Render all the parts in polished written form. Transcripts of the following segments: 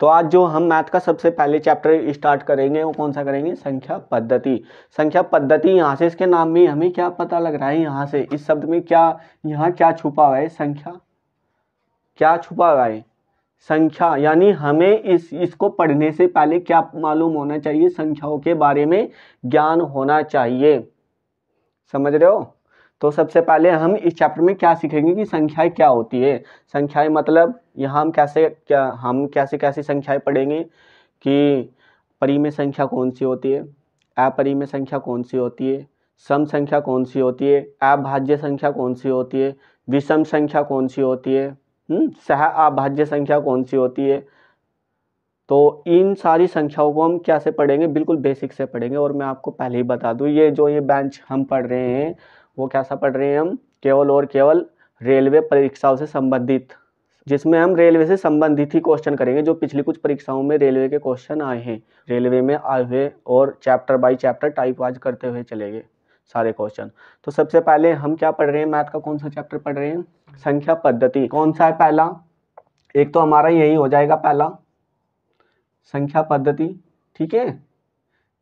तो आज जो हम मैथ का सबसे पहले चैप्टर स्टार्ट करेंगे वो कौन सा करेंगे, संख्या पद्धति। संख्या पद्धति, यहाँ से इसके नाम में हमें क्या पता लग रहा है, यहाँ से इस शब्द में क्या, यहाँ क्या छुपा हुआ है, संख्या क्या छुपा हुआ है, संख्या। यानी हमें इसको पढ़ने से पहले क्या मालूम होना चाहिए, संख्याओं के बारे में ज्ञान होना चाहिए, समझ रहे हो। तो सबसे पहले हम इस चैप्टर में क्या सीखेंगे कि संख्याएं क्या होती है। संख्याएं मतलब यहाँ हम कैसे कैसे संख्याएं पढ़ेंगे कि परिमेय संख्या कौन सी होती है, अपरिमेय संख्या कौन सी होती है, सम संख्या कौन सी होती है, अभाज्य संख्या कौन सी होती है, विषम संख्या कौन सी होती है, सह अभाज्य संख्या कौन सी होती है। तो इन सारी संख्याओं को हम कैसे पढ़ेंगे, बिल्कुल बेसिक से पढ़ेंगे। और मैं आपको पहले ही बता दूं, ये बेंच हम पढ़ रहे हैं वो कैसा पढ़ रहे हैं हम, केवल और केवल रेलवे परीक्षाओं से संबंधित, जिसमें हम रेलवे से संबंधित ही क्वेश्चन करेंगे, जो पिछली कुछ परीक्षाओं में रेलवे के क्वेश्चन आए हैं, रेलवे में आए हुए, और chapter by chapter type wise करते हुए चलेंगे सारे क्वेश्चन। तो सबसे पहले हम क्या पढ़ रहे हैं, मैथ का कौन सा चैप्टर पढ़ रहे हैं, संख्या पद्धति। कौन सा है पहला, एक तो हमारा यही हो जाएगा पहला, संख्या पद्धति, ठीक है।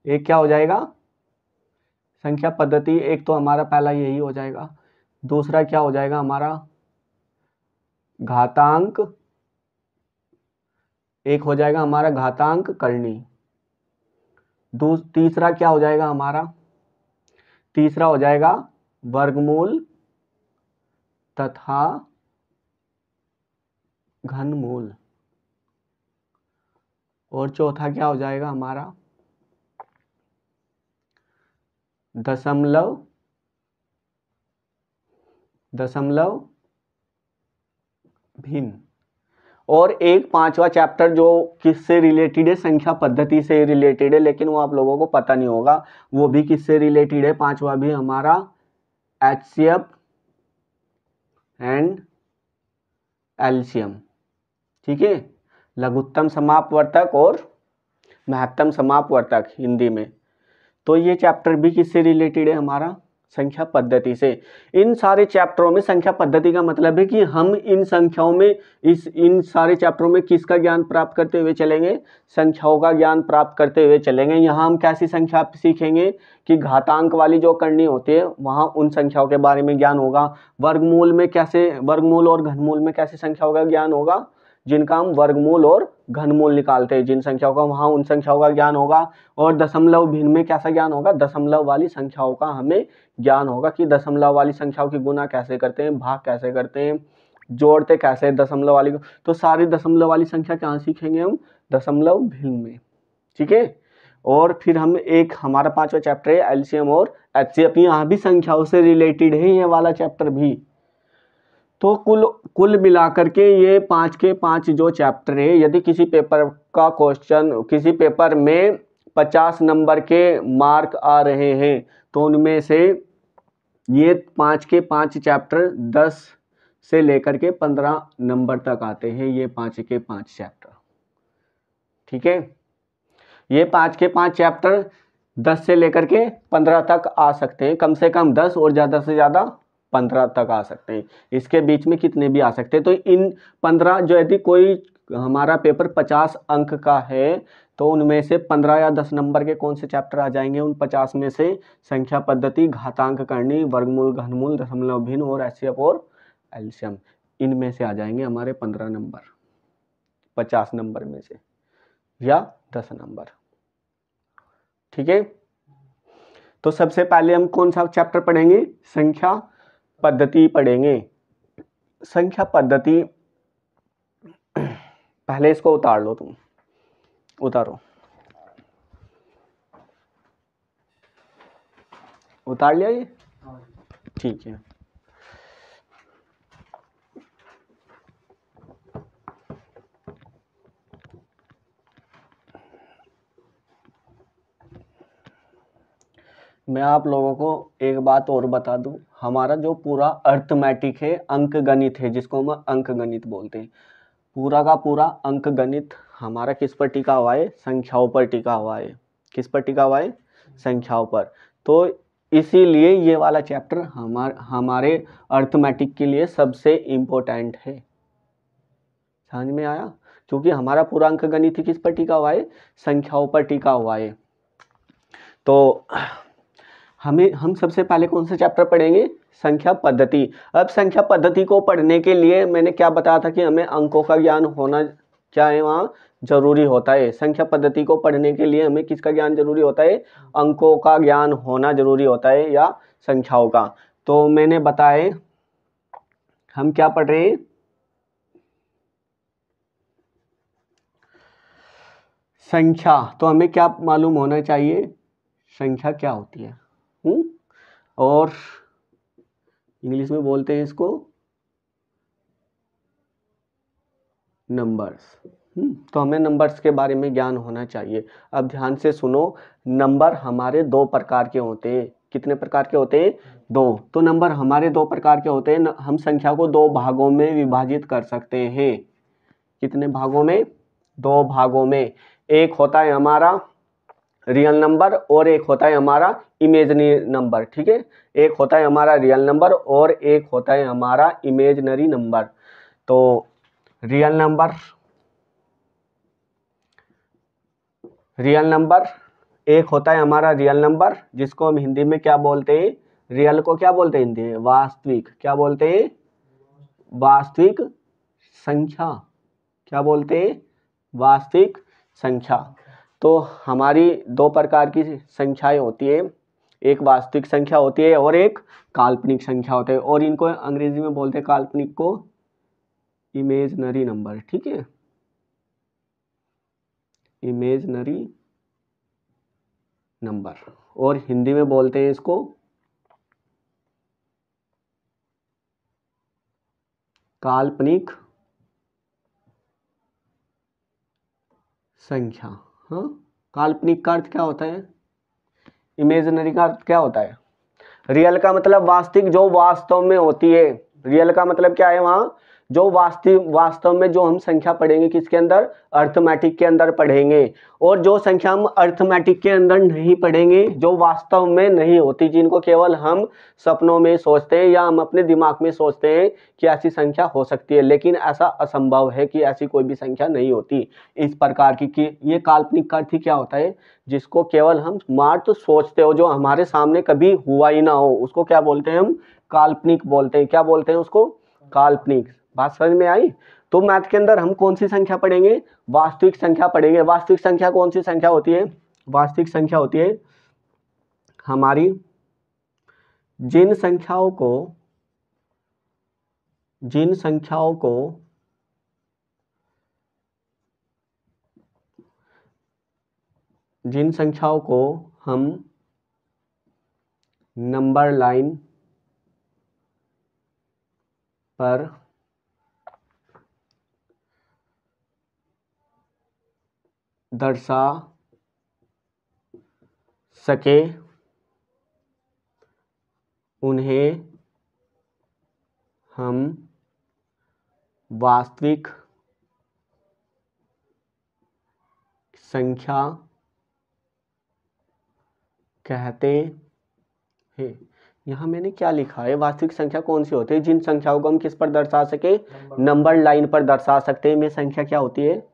एक क्या हो जाएगा, संख्या पद्धति, एक तो हमारा पहला यही हो जाएगा। दूसरा क्या हो जाएगा हमारा, घातांक, एक हो जाएगा हमारा घातांक करनी। तीसरा क्या हो जाएगा हमारा, तीसरा हो जाएगा वर्गमूल तथा घनमूल। और चौथा क्या हो जाएगा हमारा, दशमलव भिन्न। और एक पांचवा चैप्टर जो किससे रिलेटेड है, संख्या पद्धति से रिलेटेड है, लेकिन वो आप लोगों को पता नहीं होगा वो भी किससे रिलेटेड है, पांचवा भी हमारा HCF एंड एलसीएम, ठीक है। लघुत्तम समापवर्तक और महत्तम समापवर्तक हिंदी में। तो ये चैप्टर भी किससे रिलेटेड है हमारा, संख्या पद्धति से। इन सारे चैप्टरों में संख्या पद्धति का मतलब है कि हम इन संख्याओं में इन सारे चैप्टरों में किसका ज्ञान प्राप्त करते हुए चलेंगे, संख्याओं का ज्ञान प्राप्त करते हुए चलेंगे। यहाँ हम कैसी संख्या सीखेंगे कि घातांक वाली जो करनी होती है वहाँ उन संख्याओं के बारे में ज्ञान होगा। वर्गमूल में कैसे, वर्गमूल और घनमूल में कैसी संख्याओं का ज्ञान होगा, जिनका हम वर्गमूल और घनमूल निकालते हैं जिन संख्याओं का, वहाँ उन संख्याओं का ज्ञान होगा। और दशमलव भिन्न में कैसा ज्ञान होगा, दशमलव वाली संख्याओं का हमें ज्ञान होगा कि दशमलव वाली संख्याओं की गुणा कैसे करते हैं, भाग कैसे करते हैं, जोड़ते कैसे हैं दशमलव वाली को। तो सारी दशमलव वाली संख्या कहाँ सीखेंगे हम, दशमलव भिन्न में, ठीक है। और फिर हम एक हमारा पांचवा चैप्टर है एलसीएम और एचसीएफ, यहाँ भी संख्याओं से रिलेटेड है ये वाला चैप्टर भी। तो कुल मिलाकर के ये 5 के 5 जो चैप्टर है, यदि किसी पेपर का क्वेश्चन, किसी पेपर में 50 नंबर के मार्क आ रहे हैं तो उनमें से ये 5 के 5 चैप्टर 10 से लेकर के 15 नंबर तक आते हैं, ये 5 के 5 चैप्टर, ठीक है। ये 5 के 5 चैप्टर 10 से लेकर के 15 तक आ सकते हैं, कम से कम 10 और ज़्यादा से ज़्यादा 15 तक आ सकते हैं, इसके बीच में कितने भी आ सकते हैं। तो इन 15 जो, यदि कोई हमारा पेपर 50 अंक का है तो उनमें से 15 या 10 नंबर के कौन से चैप्टर आ जाएंगे, उन 50 में से संख्या पद्धति, घातांक करनी, वर्गमूल, घनमूल, दशमलव भिन्न और एचसीएफ और एलसीएम, इनमें से आ जाएंगे हमारे 15 नंबर 50 नंबर में से, या 10 नंबर, ठीक है। तो सबसे पहले हम कौन सा चैप्टर पढ़ेंगे, संख्या पद्धति पढ़ेंगे। संख्या पद्धति, पहले इसको उतार लो, तुम उतारो, उतार लिया ये, ठीक है। मैं आप लोगों को एक बात और बता दूं, हमारा जो पूरा अर्थमेटिक है, अंक गणित है, जिसको हम अंक गणित बोलते हैं, पूरा का पूरा अंक गणित हमारा किस पर टिका हुआ है, संख्याओं पर टिका हुआ है। किस पर टिका हुआ है, संख्याओं पर। तो इसीलिए ये वाला चैप्टर हमारे अर्थमेटिक के लिए सबसे इम्पोर्टेंट है, समझ में आया। क्योंकि हमारा पूरा अंकगणित किस पर टिका हुआ है, संख्याओं पर टिका हुआ है। तो हम सबसे पहले कौन सा चैप्टर पढ़ेंगे, संख्या पद्धति। अब संख्या पद्धति को पढ़ने के लिए मैंने क्या बताया था कि हमें अंकों का ज्ञान होना क्या है वहाँ जरूरी होता है। संख्या पद्धति को पढ़ने के लिए हमें किसका ज्ञान जरूरी होता है, अंकों का ज्ञान होना जरूरी होता है या संख्याओं का। तो मैंने बताया हम क्या पढ़ रहे हैं, संख्या। तो हमें क्या मालूम होना चाहिए, संख्या क्या होती है। और इंग्लिश में बोलते हैं इसको नंबर्स। तो हमें नंबर्स के बारे में ज्ञान होना चाहिए। अब ध्यान से सुनो, नंबर हमारे दो प्रकार के होते हैं। कितने प्रकार के होते हैं, दो। तो नंबर हमारे दो प्रकार के होते हैं। हम संख्या को दो भागों में विभाजित कर सकते हैं। कितने भागों में, दो भागों में। एक होता है हमारा रियल नंबर और एक होता है हमारा इमेजिनरी नंबर। ठीक है, एक होता है हमारा रियल नंबर और एक होता है हमारा इमेजिनरी नंबर। तो रियल नंबर एक होता है हमारा रियल नंबर, जिसको हम हिंदी में क्या बोलते हैं, रियल को क्या बोलते हैं हिंदी में, वास्तविक। क्या बोलते हैं, वास्तविक संख्या। क्या बोलते हैं, वास्तविक संख्या। तो हमारी दो प्रकार की संख्याएं होती है, एक वास्तविक संख्या होती है और एक काल्पनिक संख्या होती है। और इनको अंग्रेजी में बोलते हैं काल्पनिक को इमेजिनरी नंबर। ठीक है, इमेजिनरी नंबर। और हिंदी में बोलते हैं इसको काल्पनिक संख्या। हाँ, काल्पनिक का अर्थ क्या होता है, इमेजिनरी का अर्थ क्या होता है। रियल का मतलब वास्तविक, जो वास्तव में होती है। रियल का मतलब क्या है, वहां जो वास्तव में जो हम संख्या पढ़ेंगे किसके अंदर, अर्थमेटिक के अंदर पढ़ेंगे। और जो संख्या हम अर्थमेटिक के अंदर नहीं पढ़ेंगे, जो वास्तव में नहीं होती, जिनको केवल हम सपनों में सोचते हैं या हम अपने दिमाग में सोचते हैं कि ऐसी संख्या हो सकती है, लेकिन ऐसा असंभव है कि ऐसी कोई भी संख्या नहीं होती इस प्रकार की। कि ये काल्पनिक का अर्थ ही क्या होता है, जिसको केवल हम मात्र सोचते हो, जो हमारे सामने कभी हुआ ही ना हो, उसको क्या बोलते हैं हम, काल्पनिक बोलते हैं। क्या बोलते हैं उसको, काल्पनिक। बात समझ में आई। तो मैथ के अंदर हम कौन सी संख्या पढ़ेंगे, वास्तविक संख्या पढ़ेंगे। वास्तविक संख्या कौन सी संख्या होती है, वास्तविक संख्या होती है हमारी जिन संख्याओं को हम नंबर लाइन पर दर्शा सके, उन्हें हम वास्तविक संख्या कहते हैं। यहाँ मैंने क्या लिखा है, वास्तविक संख्या कौन सी होती है, जिन संख्याओं को हम किस पर दर्शा सके, नंबर लाइन पर दर्शा सकते हैं। में संख्या क्या होती है,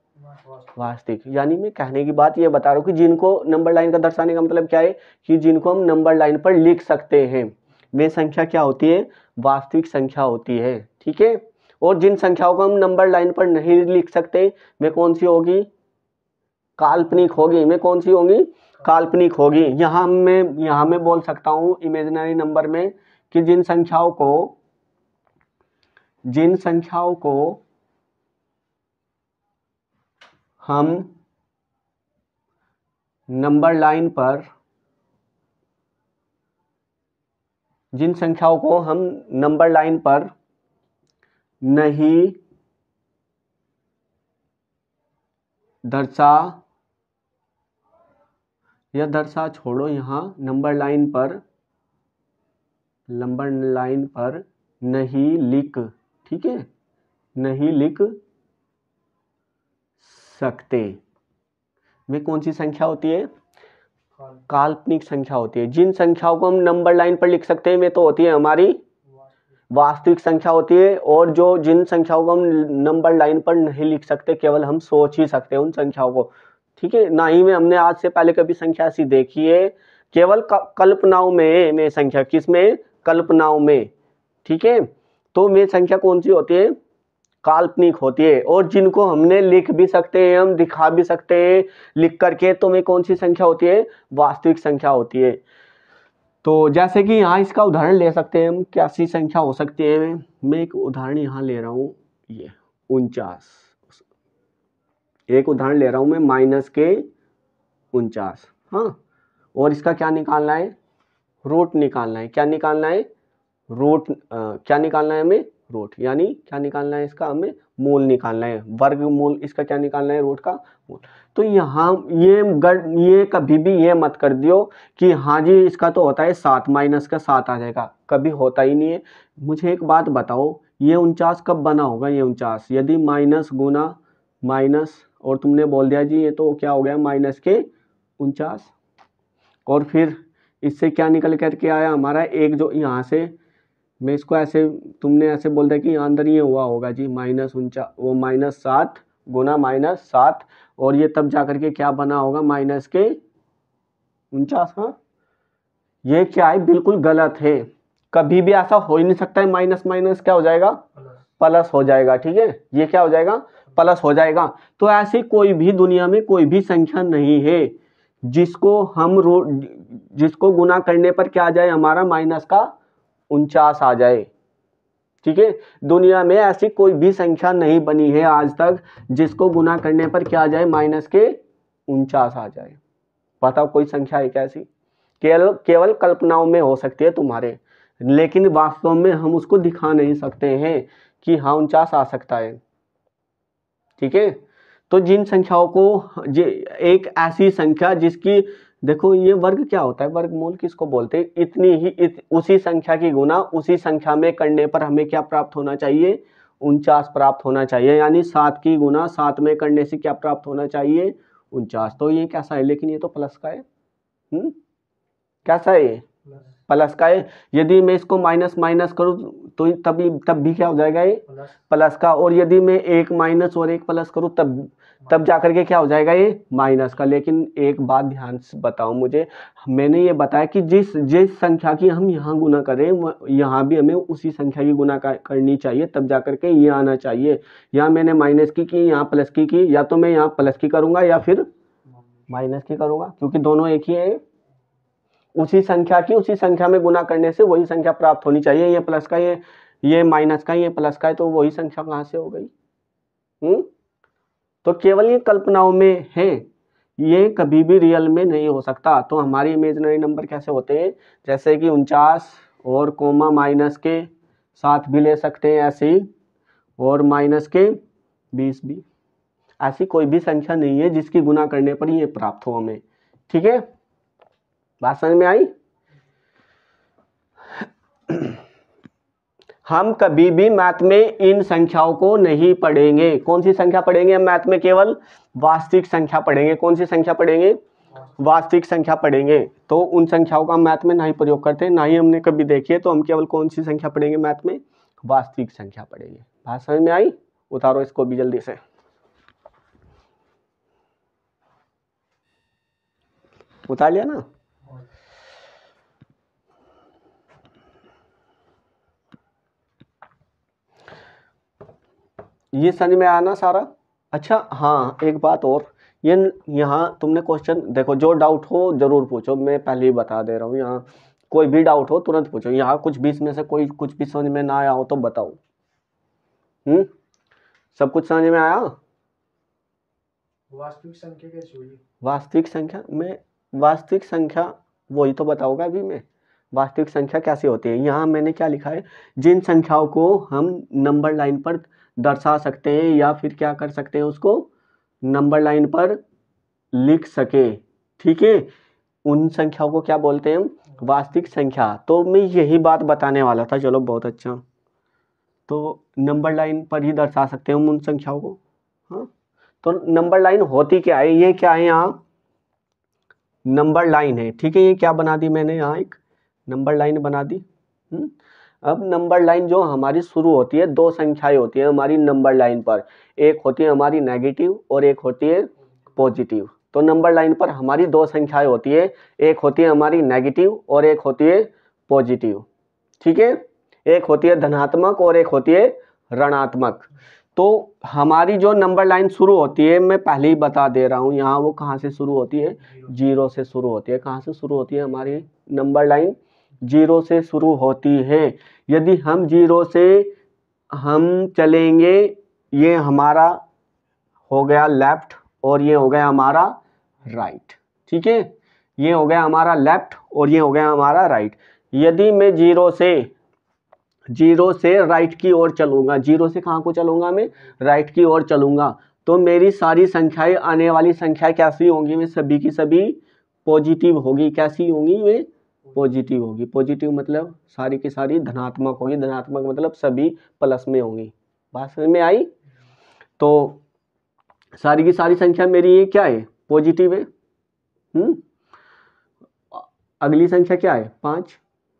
वास्तविक। यानी मैं कहने की बात ये बता रहा हूँ कि जिनको नंबर लाइन का दर्शाने का मतलब क्या है, कि जिनको हम नंबर लाइन पर लिख सकते हैं, वे संख्या क्या होती है, वास्तविक संख्या होती है। ठीक है, और जिन संख्याओं को हम नंबर लाइन पर नहीं लिख सकते, वे कौन सी होगी, काल्पनिक होगी। में कौन सी होगी, काल्पनिक होगी। यहाँ मैं बोल सकता हूँ इमेजिनरी नंबर में कि जिन संख्याओं को हम नंबर लाइन पर, जिन संख्याओं को हम नंबर लाइन पर नहीं दर्शा छोड़ो, यहाँ नंबर लाइन पर नहीं लिख, ठीक है, नहीं लिख सकते, वे कौन सी संख्या होती है, काल्पनिक संख्या होती है। जिन संख्याओं को हम नंबर लाइन पर लिख सकते हैं वे तो होती है हमारी वास्तविक संख्या होती है, और जो जिन संख्याओं को हम नंबर लाइन पर नहीं लिख सकते, केवल हम सोच ही सकते हैं उन संख्याओं को, ठीक है। ना ही में हमने आज से पहले कभी संख्या ऐसी देखी है, केवल कल्पनाओं में संख्या, किसमें, कल्पनाओं में, ठीक है। तो में संख्या कौन सी होती है, काल्पनिक होती है, और जिनको हमने लिख भी सकते हैं, हम दिखा भी सकते हैं लिख करके, तो में कौन सी संख्या होती है, वास्तविक संख्या होती है। तो जैसे कि यहाँ इसका उदाहरण ले सकते हैं हम, कैसी संख्या हो सकती है। मैं एक उदाहरण यहाँ ले रहा हूँ, ये 49, एक उदाहरण ले रहा हूँ मैं, -49, हाँ। और इसका क्या निकालना है, रूट निकालना है। क्या निकालना है, रूट, क्या निकालना है हमें, रूट, यानी क्या निकालना है इसका, हमें मूल निकालना है, वर्गमूल इसका क्या निकालना है, रूट का मूल। तो यहाँ ये कभी भी ये मत कर दियो कि हाँ जी इसका तो होता है 7, माइनस का 7 आ जाएगा, कभी होता ही नहीं है। मुझे एक बात बताओ, ये 49 कब बना होगा, ये 49 यदि माइनस गुना माइनस, और तुमने बोल दिया जी ये तो क्या हो गया, माइनस के 49, और फिर इससे क्या निकल करके आया हमारा, एक जो यहाँ से, मैं इसको ऐसे, तुमने ऐसे बोल दिया कि यहाँ अंदर ये हुआ होगा जी -49, वो -7 गुना -7, और ये तब जा करके क्या बना होगा, माइनस के 49। हाँ, ये क्या है, बिल्कुल गलत है, कभी भी ऐसा हो ही नहीं सकता है। माइनस माइनस क्या हो जाएगा, प्लस हो जाएगा, ठीक है, ये क्या हो जाएगा, प्लस हो जाएगा। तो ऐसी कोई भी दुनिया में कोई भी संख्या नहीं है जिसको गुना करने पर क्या आ जाए, हमारा माइनस का 49 आ जाए, ठीक है। दुनिया में ऐसी कोई भी संख्या नहीं बनी है आज तक जिसको गुना करने पर क्या आ जाए, माइनस के 49 आ जाए। बताओ कोई संख्या है क्या ऐसी, केवल कल्पनाओं में हो सकती है तुम्हारे, लेकिन वास्तव में हम उसको दिखा नहीं सकते हैं कि हाँ 49 आ सकता है, ठीक है। तो जिन संख्याओं को, एक ऐसी संख्या जिसकी, देखो ये वर्ग क्या होता है, वर्गमूल किसको बोलते हैं, इतनी ही उसी संख्या की गुना उसी संख्या में करने पर हमें क्या प्राप्त होना चाहिए, 49 प्राप्त होना चाहिए, यानी 7 की गुना 7 में करने से क्या प्राप्त होना चाहिए, 49। तो ये कैसा है, लेकिन ये तो प्लस का है, कैसा है, प्लस का है। यदि मैं इसको माइनस माइनस करूँ तो तब भी क्या हो जाएगा, ये प्लस का, और यदि मैं एक माइनस और एक प्लस करूँ तब जाकर के क्या हो जाएगा, ये माइनस का। लेकिन एक बात ध्यान से बताओ मुझे, मैंने ये बताया कि जिस संख्या की हम यहाँ गुना करें, यहाँ भी हमें उसी संख्या की गुना करनी चाहिए, तब जाकर के ये आना चाहिए। यहाँ मैंने माइनस की यहाँ प्लस की, या तो मैं यहाँ प्लस की करूँगा या फिर माइनस की करूँगा, क्योंकि दोनों एक ही है। उसी संख्या में गुना करने से वही संख्या प्राप्त होनी चाहिए। ये प्लस का, ये माइनस का, ये प्लस का है, तो वही संख्या कहाँ से हो गई। तो केवल ये कल्पनाओं में है, ये कभी भी रियल में नहीं हो सकता। तो हमारे इमेजिनरी नंबर कैसे होते हैं, जैसे कि 49 और कोमा माइनस के साथ भी ले सकते हैं ऐसे ही, और माइनस के 20 भी। ऐसी कोई भी संख्या नहीं है जिसकी गुना करने पर ये प्राप्त हो हमें, ठीक है। बात समझ में आई। हम कभी भी मैथ में इन संख्याओं को नहीं पढ़ेंगे। कौन सी संख्या पढ़ेंगे हम मैथ में, केवल वास्तविक संख्या पढ़ेंगे। कौन सी संख्या पढ़ेंगे, वास्तविक संख्या पढ़ेंगे। तो उन संख्याओं का मैथ में नहीं प्रयोग करते, ना ही हमने कभी देखी है। तो हम केवल कौन सी संख्या पढ़ेंगे मैथ में, वास्तविक संख्या पढ़ेंगे। बात समझ में आई। उतारो इसको भी जल्दी से। उतार लिया ना। ये समझ में आया ना सारा। अच्छा हाँ, एक बात और, ये यहाँ तुमने क्वेश्चन देखो, जो डाउट हो जरूर पूछो, मैं पहले ही बता दे रहा हूँ। यहाँ कोई भी डाउट हो तुरंत पूछो। यहाँ कुछ बीच में से कोई कुछ भी समझ में ना आया हो तो बताओ। सब कुछ समझ में आया। वास्तविक संख्या कैसी हुई, वास्तविक संख्या में, वास्तविक संख्या वही तो बताऊंगा अभी मैं। वास्तविक संख्या कैसी होती है, यहाँ मैंने क्या लिखा है, जिन संख्याओं को हम नंबर लाइन पर दर्शा सकते हैं, या फिर क्या कर सकते हैं, उसको नंबर लाइन पर लिख सके, ठीक है, उन संख्याओं को क्या बोलते हैं हम, वास्तविक संख्या। तो मैं यही बात बताने वाला था। चलो बहुत अच्छा। तो नंबर लाइन पर ही दर्शा सकते हैं हम उन संख्याओं को। हाँ, तो नंबर लाइन होती क्या है, ये क्या है, यहाँ नंबर लाइन है, ठीक है। ये क्या बना दी मैंने, यहाँ एक नंबर लाइन बना दी। अब नंबर लाइन जो हमारी शुरू होती है, दो संख्याएं होती है हमारी नंबर लाइन पर, एक होती है हमारी नेगेटिव और एक होती है पॉजिटिव। तो नंबर लाइन पर हमारी दो संख्याएं होती है, एक होती है हमारी नेगेटिव और एक होती है पॉजिटिव। ठीक है, एक होती है धनात्मक और एक होती है ऋणात्मक। तो हमारी जो नंबर लाइन शुरू होती है, मैं पहले ही बता दे रहा हूँ यहाँ, वो कहाँ से शुरू होती है, जीरो से शुरू होती है। कहाँ से शुरू होती है हमारी नंबर लाइन, जीरो से शुरू होती है। यदि हम जीरो से हम चलेंगे, ये हमारा हो गया लेफ्ट और ये हो गया हमारा राइट। ठीक है, ये हो गया हमारा लेफ्ट और ये हो गया हमारा राइट। यदि मैं जीरो से राइट की ओर चलूंगा, जीरो से कहाँ को चलूंगा, मैं राइट की ओर चलूंगा, तो मेरी सारी संख्याएं, आने वाली संख्या कैसी होंगी, वे सभी की सभी पॉजिटिव होगी। कैसी होंगी, वे पॉजिटिव होगी। पॉजिटिव मतलब सारी की सारी धनात्मक होगी, धनात्मक मतलब सभी प्लस में होंगी। बात समझ में आई। तो सारी की सारी संख्या मेरी ये क्या है, पॉजिटिव है। अगली संख्या क्या है, 5।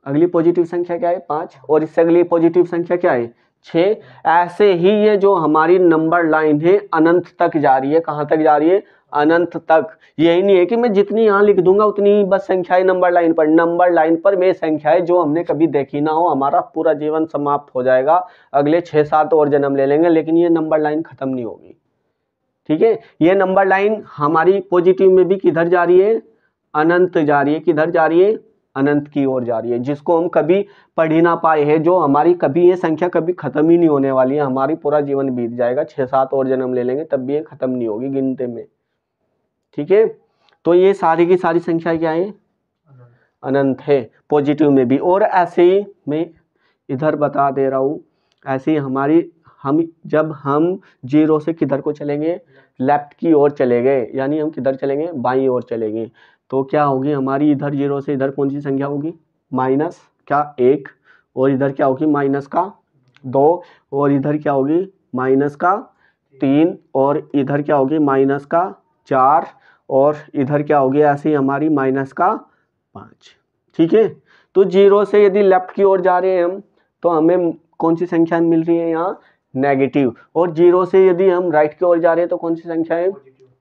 अगली पॉजिटिव संख्या क्या है, 5। और इससे अगली पॉजिटिव संख्या क्या है, 6। ऐसे ही ये जो हमारी नंबर लाइन है अनंत तक जा रही है। कहाँ तक जा रही है, अनंत तक। यही नहीं है कि मैं जितनी यहाँ लिख दूंगा उतनी ही बस संख्याएं नंबर लाइन पर। नंबर लाइन पर वे संख्याएं जो हमने कभी देखी ना हो, हमारा पूरा जीवन समाप्त हो जाएगा, अगले 6-7 और जन्म ले लेंगे, लेकिन ये नंबर लाइन खत्म नहीं होगी। ठीक है, ये नंबर लाइन हमारी पॉजिटिव में भी किधर जा रही है, अनंत जा रही है। किधर जा रही है, अनंत की ओर जा रही है, जिसको हम कभी पढ़ ही ना पाए हैं। जो हमारी कभी ये संख्या कभी खत्म ही नहीं होने वाली है, हमारी पूरा जीवन बीत जाएगा, 6-7 और जन्म ले लेंगे तब भी ये खत्म नहीं होगी गिनते में। ठीक है, तो ये सारी की सारी संख्या क्या है, अनंत है, पॉजिटिव में भी। और ऐसे ही मैं इधर बता दे रहा हूँ, ऐसे ही हमारी जब हम जीरो से किधर को चलेंगे, लेफ्ट की ओर चले गए, यानी हम किधर चलेंगे, बाईं ओर चलेंगे, तो क्या होगी हमारी, इधर जीरो से इधर कौन सी संख्या होगी, माइनस क्या 1, और इधर क्या होगी माइनस का 2, और इधर क्या होगी माइनस का 3, और इधर क्या होगी माइनस का 4, और इधर क्या होगी ऐसे ही हमारी माइनस का 5। ठीक है, तो जीरो से यदि लेफ्ट की ओर जा रहे हैं हम, तो हमें कौन सी संख्या मिल रही है यहाँ, नेगेटिव। और जीरो से यदि हम राइट की ओर जा रहे हैं तो कौन सी संख्या है,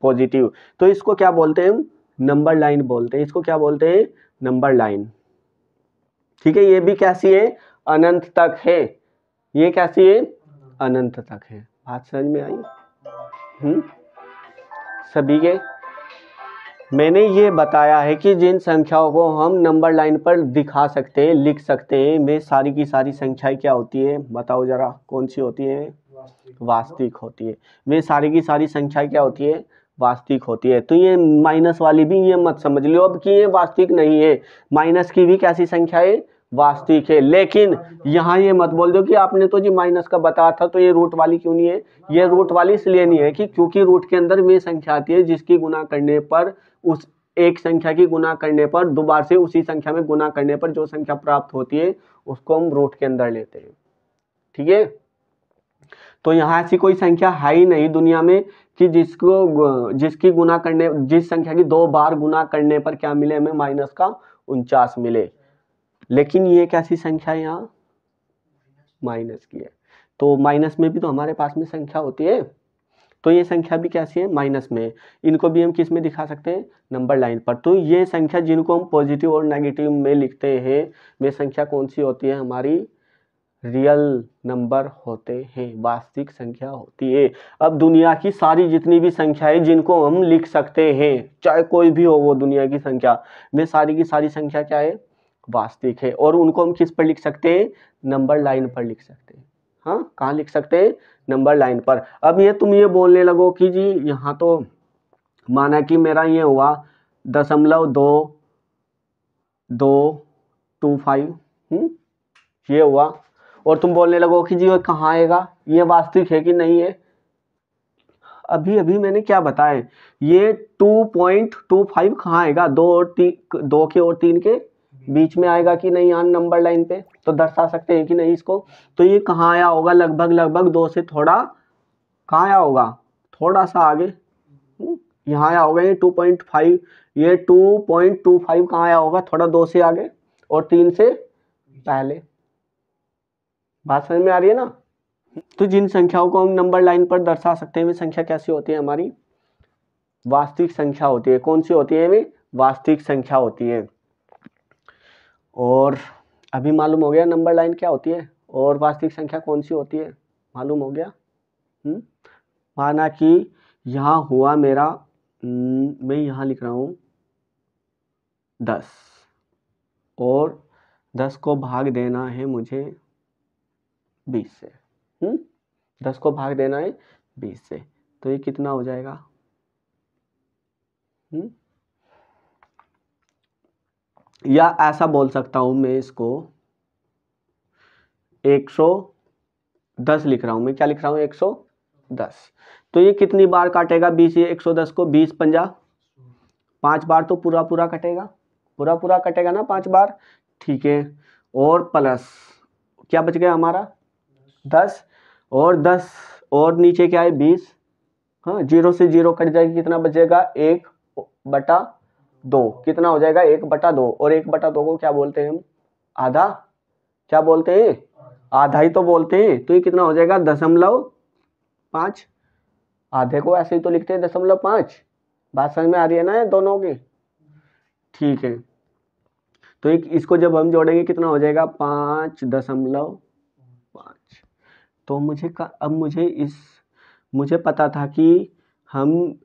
पॉजिटिव। तो इसको क्या बोलते हैं हम, नंबर लाइन बोलते हैं। इसको क्या बोलते हैं, नंबर लाइन। ठीक है, ये भी कैसी है, अनंत तक है। ये कैसी है, अनंत तक है। बात समझ में आई सभी के। मैंने ये बताया है कि जिन संख्याओं को हम नंबर लाइन पर दिखा सकते हैं, लिख सकते हैं, वे सारी की सारी संख्याएं क्या होती है, बताओ जरा, कौन सी होती है, वास्तविक होती है। वे सारी की सारी संख्याएं क्या होती है, वास्तविक होती है। तो ये माइनस वाली भी ये मत समझ लो अब कि ये वास्तविक नहीं है, माइनस की भी कैसी संख्या है, वास्तविक है। लेकिन यहाँ ये मत बोल दो कि आपने तो जी माइनस का बताया था तो ये रूट वाली क्यों नहीं है। ये रूट वाली इसलिए नहीं है कि क्योंकि रूट के अंदर वे संख्या आती है जिसकी गुना करने पर, उस एक संख्या की गुना करने पर, दोबारा से उसी संख्या में गुना करने पर जो संख्या प्राप्त होती है उसको हम रूट के अंदर लेते हैं। ठीक है, तो यहाँ ऐसी कोई संख्या है ही नहीं दुनिया में कि जिसकी गुना करने, जिस संख्या की 2 बार गुना करने पर क्या मिले हमें, माइनस का 49 मिले। लेकिन ये कैसी संख्या है, यहाँ माइनस की है। तो माइनस में भी तो हमारे पास में संख्या होती है, तो ये संख्या भी कैसी है, माइनस में। इनको भी हम किस में दिखा सकते हैं, नंबर लाइन पर। तो ये संख्या जिनको हम पॉजिटिव और नेगेटिव में लिखते हैं, वे संख्या कौन सी होती है, हमारी रियल नंबर होते हैं, वास्तविक संख्या होती है। अब दुनिया की सारी जितनी भी संख्याएं जिनको हम लिख सकते हैं, चाहे कोई भी हो वो दुनिया की संख्या, में सारी की सारी संख्या क्या है, वास्तविक है। और उनको हम किस पर लिख सकते हैं, नंबर लाइन पर लिख सकते हैं। हाँ, कहाँ लिख सकते हैं, नंबर लाइन पर। अब ये तुम ये बोलने लगो कि जी यहाँ तो माना कि मेरा ये हुआ 0.2225 ये हुआ, और तुम बोलने लगो कि जी कहाँ आएगा, ये वास्तविक है कि नहीं है। अभी अभी मैंने क्या बताया, ये 2.25 कहाँ आएगा, 2 के और 3 के बीच में आएगा कि नहीं, यहाँ नंबर लाइन पे तो दर्शा सकते हैं कि नहीं इसको। तो ये कहाँ आया होगा, लगभग 2 से थोड़ा कहाँ आया होगा, थोड़ा सा आगे यहाँ आया होगा। ये 2.5, ये 2.25 कहाँ आया होगा, थोड़ा 2 से आगे और 3 से पहले। बात समझ में आ रही है ना। तो जिन संख्याओं को हम नंबर लाइन पर दर्शा सकते हैं वे संख्या कैसी होती है हमारी, वास्तविक संख्या होती है। कौन सी होती है वे, वास्तविक संख्या होती है। और अभी मालूम हो गया नंबर लाइन क्या होती है और वास्तविक संख्या कौन सी होती है, मालूम हो गया। माना कि यहाँ हुआ मेरा मैं यहाँ लिख रहा हूँ 10 और 10 को भाग देना है मुझे 20 से। 10 को भाग देना है 20 से, तो ये कितना हो जाएगा। या ऐसा बोल सकता हूं मैं इसको 110 लिख रहा हूं, मैं क्या लिख रहा हूं 110। तो ये कितनी बार काटेगा 20, ये 110 को 20 पंजा 5 बार, तो पूरा पूरा कटेगा, पूरा पूरा कटेगा ना 5 बार। ठीक है, और प्लस क्या बच गया हमारा 10 और 10 और नीचे क्या है 20। हाँ, 0 से 0 कट जाएगी, कितना बचेगा 1/2। कितना हो जाएगा 1/2, और 1/2 को क्या बोलते हैं हम, आधा। क्या बोलते हैं, आधा ही तो बोलते हैं। तो ये कितना हो जाएगा 0.5। आधे को ऐसे ही तो लिखते हैं 0.5। बात समझ में आ रही है ना दोनों की। ठीक है, तो इसको जब हम जोड़ेंगे कितना हो जाएगा 5.5। तो मुझे पता था कि हम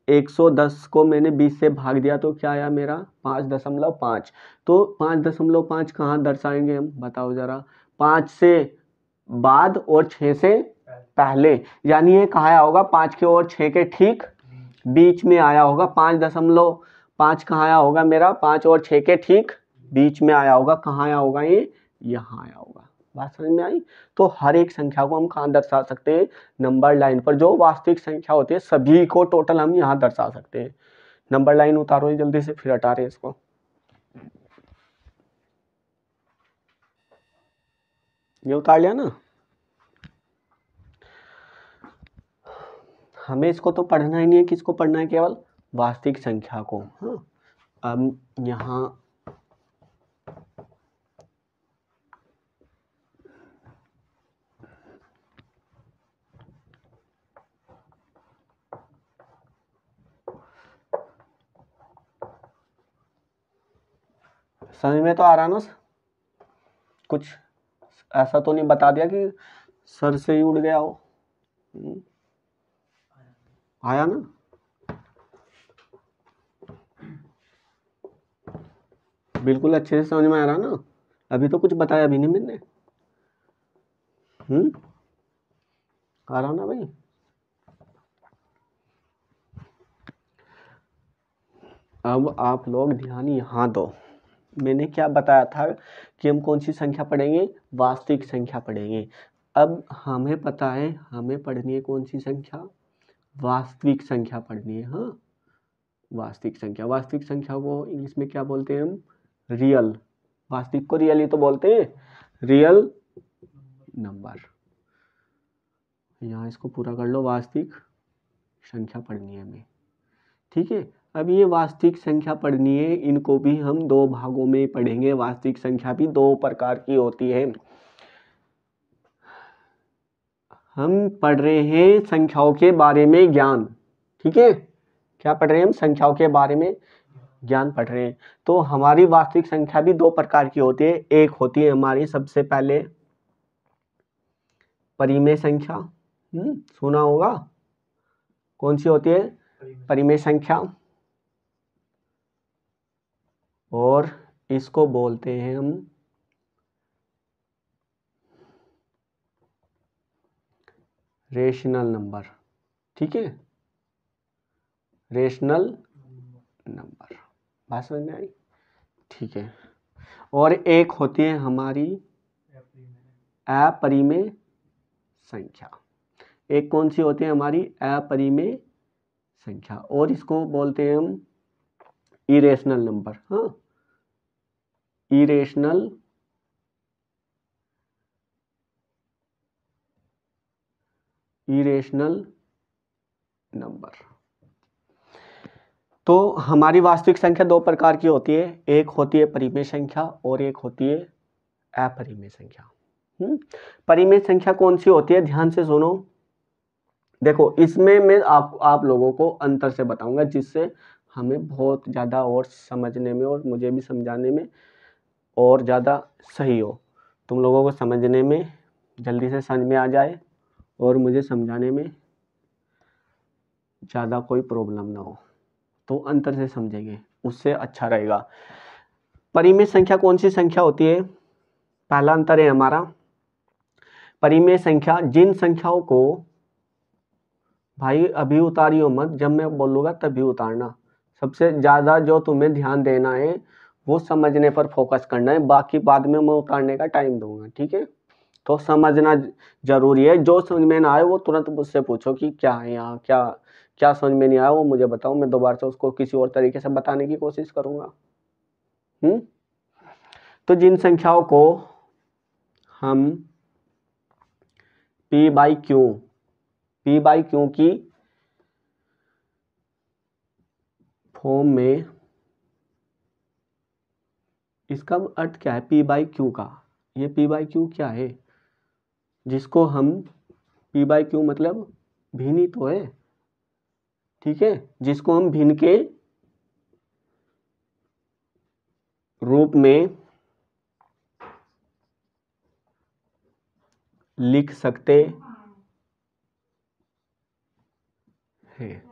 110 को मैंने 20 से भाग दिया तो क्या आया मेरा 5.5। तो 5.5 कहाँ दर्शाएंगे हम, बताओ जरा। 5 से बाद और 6 से पहले, यानी ये कहाँ आया होगा 5 के और 6 के ठीक बीच में आया होगा। 5.5 कहाँ आया होगा मेरा, 5 और 6 के ठीक बीच में आया होगा। कहाँ आया होगा ये, यहाँ आया होगा। बात समझ में आई। तो हर एक संख्या को हम कहाँ दर्शा सकते हैं, नंबर लाइन पर। जो वास्तविक संख्या होती है सभी को टोटल हम यहाँ दर्शा सकते हैं। नंबर लाइन उतारो जल्दी से, फिर हटा रहे इसको। ये उतार लिया ना। हमें इसको तो पढ़ना ही नहीं है, किसको पढ़ना है, केवल वास्तविक संख्या को। हाँ, अब यहाँ समझ में तो आ रहा ना, कुछ ऐसा तो नहीं बता दिया कि सर से ही उड़ गया हो। आया ना। बिल्कुल अच्छे से समझ में आ रहा ना। अभी तो कुछ बताया भी नहीं मैंने। आ रहा ना भाई। अब आप लोग ध्यान यहाँ दो। मैंने क्या बताया था कि हम कौन सी संख्या पढ़ेंगे, वास्तविक संख्या पढ़ेंगे। अब हमें पता है हमें पढ़नी है कौन सी संख्या, वास्तविक संख्या पढ़नी है। हाँ, वास्तविक संख्या। वास्तविक संख्या को इंग्लिश में क्या बोलते हैं हम, रियल। वास्तविक को रियल ही तो बोलते हैं, रियल नंबर। यहाँ इसको पूरा कर लो, वास्तविक संख्या पढ़नी है हमें। ठीक है, अब ये वास्तविक संख्या पढ़नी है, इनको भी हम 2 भागों में पढ़ेंगे। वास्तविक संख्या भी 2 प्रकार की होती है। हम पढ़ रहे हैं संख्याओं के बारे में ज्ञान। ठीक है, क्या पढ़ रहे हैं हम, संख्याओं के बारे में ज्ञान पढ़ रहे हैं। तो हमारी वास्तविक संख्या भी 2 प्रकार की होती है। एक होती है हमारी सबसे पहले परिमेय संख्या। सुना होगा, कौन सी होती है, परिमेय संख्या। और इसको बोलते हैं हम रेशनल नंबर। ठीक है, रेशनल नंबर। बात समझ में आई। ठीक है, और एक होती है हमारी अपरिमेय संख्या। एक कौन सी होती है हमारी, अपरिमेय संख्या, और इसको बोलते हैं हम इरेशनल नंबर। हाँ, इरेशनल नंबर। तो हमारी वास्तविक संख्या 2 प्रकार की होती है। एक होती है परिमेय संख्या और एक होती है अपरिमेय संख्या। परिमेय संख्या कौन सी होती है, ध्यान से सुनो। देखो इसमें मैं आप लोगों को अंतर से बताऊंगा, जिससे हमें बहुत ज़्यादा और समझने में और मुझे भी समझाने में और ज़्यादा सही हो, तुम लोगों को समझने में जल्दी से समझ में आ जाए और मुझे समझाने में ज़्यादा कोई प्रॉब्लम ना हो। तो अंतर से समझेंगे, उससे अच्छा रहेगा। परिमेय संख्या कौन सी संख्या होती है, पहला अंतर है हमारा, परिमेय संख्या जिन संख्याओं को, भाई अभी उतारियो मत, जब मैं बोलूँगा तभी उतारना। सबसे ज़्यादा जो तुम्हें ध्यान देना है वो समझने पर फोकस करना है, बाकी बाद में मैं उतारने का टाइम दूंगा, ठीक है। तो समझना जरूरी है, जो समझ में ना आए वो तुरंत मुझसे पूछो कि क्या है यहाँ, क्या क्या समझ में नहीं आया वो मुझे बताओ, मैं दोबारा से उसको किसी और तरीके से बताने की कोशिश करूँगा। तो जिन संख्याओं को हम P बाई क्यू की फॉर्म में, इसका अर्थ क्या है P बाई क्यू का, ये P बाई क्यू क्या है, जिसको हम P बाई क्यू मतलब भिन्न ही तो है, ठीक है, जिसको हम भिन्न के रूप में लिख सकते हैं।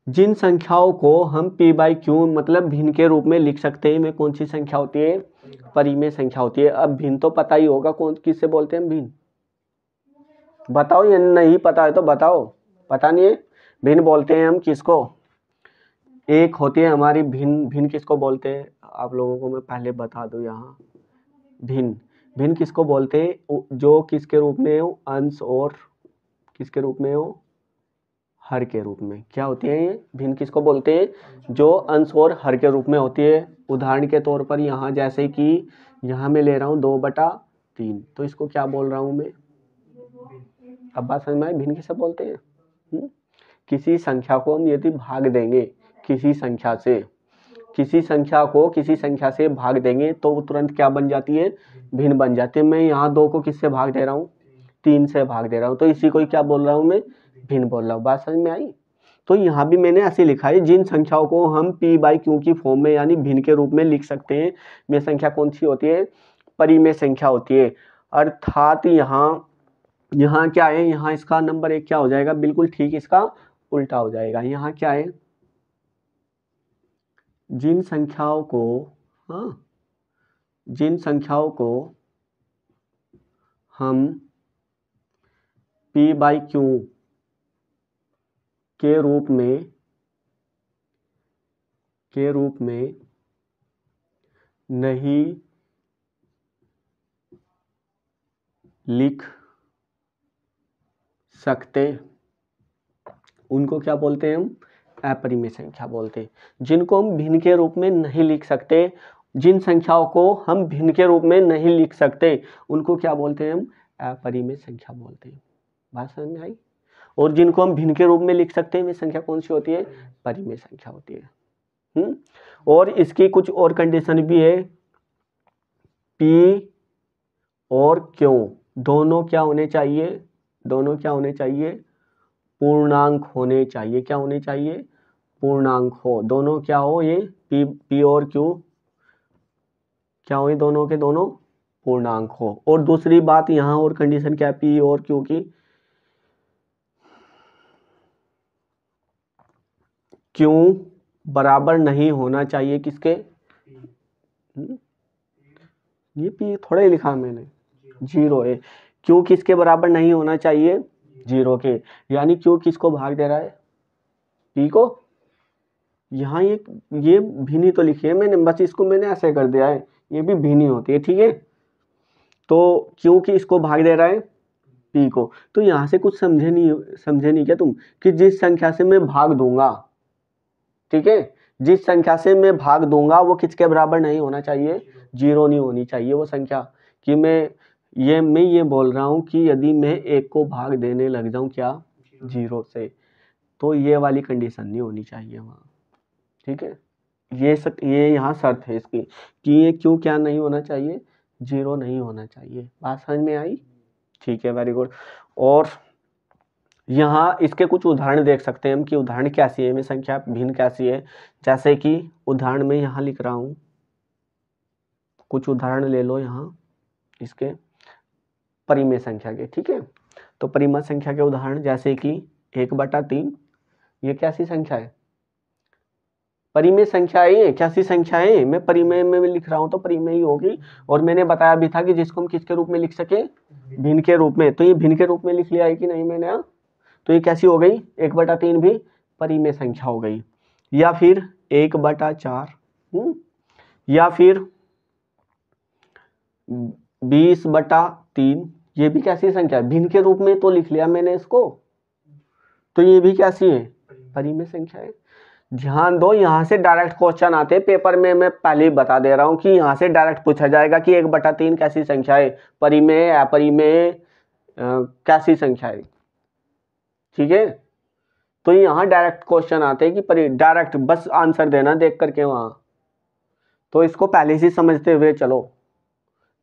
जिन संख्याओं को हम P बाई क्यू मतलब भिन्न के रूप में लिख सकते हैं, में कौन सी संख्या होती है, परिमेय संख्या होती है। अब भिन्न तो पता ही होगा कौन किससे बोलते हैं भिन्न, बताओ, ये नहीं पता है तो बताओ, पता नहीं है, भिन्न बोलते हैं हम किसको, एक होती है हमारी भिन्न किसको बोलते हैं, आप लोगों को मैं पहले बता दूं यहाँ, भिन्न किसको बोलते हैं, जो किसके रूप में हो, अंश और किसके रूप में हो, हर के रूप में। क्या होती है ये भिन्न किसको बोलते हैं, जो अंश और हर के रूप में होती है। उदाहरण के तौर पर यहाँ जैसे कि यहाँ मैं ले रहा हूँ 2/3, तो इसको क्या बोल रहा हूँ मैं, अब बात समझ में आई, भिन्न किसे बोलते हैं। किसी संख्या को हम यदि भाग देंगे, किसी संख्या से भाग देंगे तो वो तुरंत क्या बन जाती है, भिन्न बन जाती है। मैं यहाँ 2 को किससे भाग दे रहा हूँ, 3 से भाग दे रहा हूँ, तो इसी को क्या बोल रहा हूँ मैं, भिन्न बोल रहा हूँ। बात समझ में आई। तो यहाँ भी मैंने ऐसे लिखा है, जिन संख्याओं को हम P बाई क्यू की फॉर्म में यानी भिन्न के रूप में लिख सकते हैं, में संख्या कौन सी होती है, परिमेय संख्या होती है। अर्थात यहाँ क्या है, यहाँ इसका नंबर 1 क्या हो जाएगा, बिल्कुल ठीक इसका उल्टा हो जाएगा। यहाँ क्या है, जिन संख्याओं को हम P बाई क्यू के रूप में नहीं लिख सकते, उनको क्या बोलते हैं, हम अपरिमेय संख्या बोलते हैं। जिनको हम भिन्न के रूप में नहीं लिख सकते, जिन संख्याओं को हम भिन्न के रूप में नहीं लिख सकते, उनको क्या बोलते हैं, हम अपरिमेय संख्या बोलते हैं। बात समझ में आई। और जिनको हम भिन्न के रूप में लिख सकते हैं, वे संख्या कौन सी होती है, परिमेय संख्या होती है। और इसकी कुछ और कंडीशन भी है, P और Q दोनों क्या होने चाहिए, पूर्णांक होने चाहिए। क्या होने चाहिए, पूर्णांक हो, दोनों क्या हो, ये P और Q क्या हो, दोनों के दोनों पूर्णांक हो। और दूसरी बात यहाँ और कंडीशन क्या है P और Q की, Q बराबर नहीं होना चाहिए किसके, ये P थोड़ा ही लिखा मैंने, 0 है। Q किसके बराबर नहीं होना चाहिए, 0 के। यानी Q किसको भाग दे रहा है, P को। यहाँ ये भिन्नी तो लिखी है मैंने, बस इसको मैंने ऐसे कर दिया है, ये भी भिन्नी होती है, ठीक है। तो क्योंकि इसको भाग दे रहा है P को, तो यहाँ से कुछ समझे नहीं क्या तुम, कि जिस संख्या से मैं भाग दूंगा, ठीक है, जिस संख्या से मैं भाग दूंगा वो किसके बराबर नहीं होना चाहिए, 0 नहीं होनी चाहिए वो संख्या। कि मैं ये बोल रहा हूँ कि यदि मैं 1 को भाग देने लग जाऊं क्या, 0 से, तो ये वाली कंडीशन नहीं होनी चाहिए वहाँ, ठीक है। ये यहाँ शर्त है इसकी, कि ये क्यों क्या नहीं होना चाहिए, जीरो नहीं होना चाहिए। बात समझ में आई? ठीक है, वेरी गुड। और यहाँ इसके कुछ उदाहरण देख सकते हैं हम कि उदाहरण कैसी है में संख्या भिन्न कैसी है। जैसे कि उदाहरण में यहाँ लिख रहा हूँ, कुछ उदाहरण ले लो यहाँ इसके परिमेय संख्या के। ठीक है, तो परिमेय संख्या के उदाहरण जैसे कि 1/3, ये कैसी संख्या है? परिमेय संख्या है। कैसी संख्या है? मैं परिमेय में लिख रहा हूँ तो परिमेय ही होगी। और मैंने बताया भी था कि जिसको हम किसके रूप में लिख सके, भिन्न के रूप में। तो ये भिन्न के रूप में लिख लिया है कि नहीं मैंने यहाँ? तो ये कैसी हो गई? 1/3 भी परिमेय संख्या हो गई। या फिर 1/4, या फिर 20/3, ये भी कैसी संख्या है? भिन्न के रूप में तो लिख लिया मैंने इसको, तो ये भी कैसी है? परिमेय संख्या है। ध्यान दो, यहाँ से डायरेक्ट क्वेश्चन आते हैं पेपर में। मैं पहले ही बता दे रहा हूँ कि यहाँ से डायरेक्ट पूछा जाएगा कि 1/3 कैसी संख्या है, परिमेय, अपरिमेय, कैसी संख्या है। ठीक है, तो यहाँ डायरेक्ट क्वेश्चन आते हैं कि डायरेक्ट बस आंसर देना देख करके वहाँ। तो इसको पहले से समझते हुए चलो।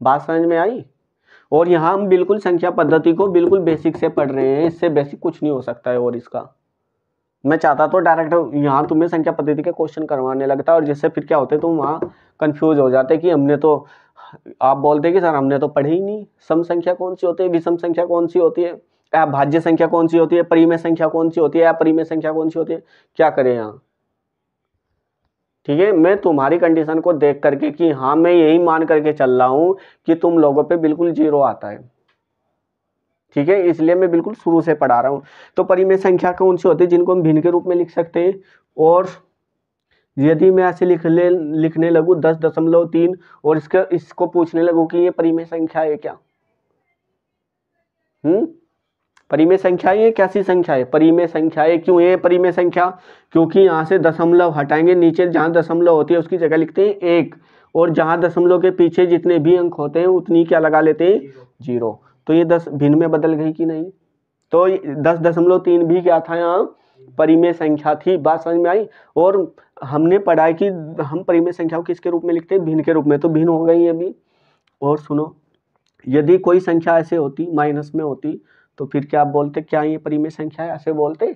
बात समझ में आई? और यहाँ हम बिल्कुल संख्या पद्धति को बिल्कुल बेसिक से पढ़ रहे हैं, इससे बेसिक कुछ नहीं हो सकता है। और इसका मैं चाहता तो डायरेक्ट यहाँ तुम्हें संख्या पद्धति के क्वेश्चन करवाने लगता, और जिससे फिर क्या होते तुम वहाँ कंफ्यूज हो जाते कि हमने तो, आप बोलते कि सर हमने तो पढ़ी ही नहीं, सम संख्या कौन सी होती है, विषम संख्या कौन सी होती है, भाज्य संख्या कौन सी होती है, परिमेय संख्या कौन सी होती है, अपरिमेय संख्या कौन सी होती है, क्या करें यहाँ। ठीक है, मैं तुम्हारी कंडीशन को देख करके कि हाँ मैं यही मान करके चल रहा हूँ कि तुम लोगों पे बिल्कुल जीरो आता है। ठीक है, इसलिए मैं बिल्कुल शुरू से पढ़ा रहा हूँ। तो परिमेय संख्या कौन सी होती है जिनको हम भिन्न के रूप में लिख सकते हैं। और यदि मैं ऐसे लिखने लगूँ 10.3 और इसको पूछने लगूँ कि ये परिमेय संख्या है क्या, परिमेय संख्या ये कैसी संख्या है? परिमेय संख्या है। क्यों ये परिमेय संख्या? क्योंकि यहाँ से दशमलव हटाएंगे, नीचे जहाँ दशमलव होती है उसकी जगह लिखते हैं 1, और जहाँ दशमलव के पीछे जितने भी अंक होते हैं उतनी क्या लगा लेते हैं? 0। तो ये 10 भिन्न में बदल गई कि नहीं? तो 10.3 भी क्या था? यहाँ परिमेय संख्या थी। बात समझ में आई? और हमने पढ़ा है कि हम परिमेय संख्या को किसके रूप में लिखते हैं? भिन्न के रूप में। तो भिन्न हो गई अभी। और सुनो, यदि कोई संख्या ऐसे होती माइनस में होती तो फिर क्या आप बोलते? क्या ये परिमेय संख्या है? ऐसे बोलते?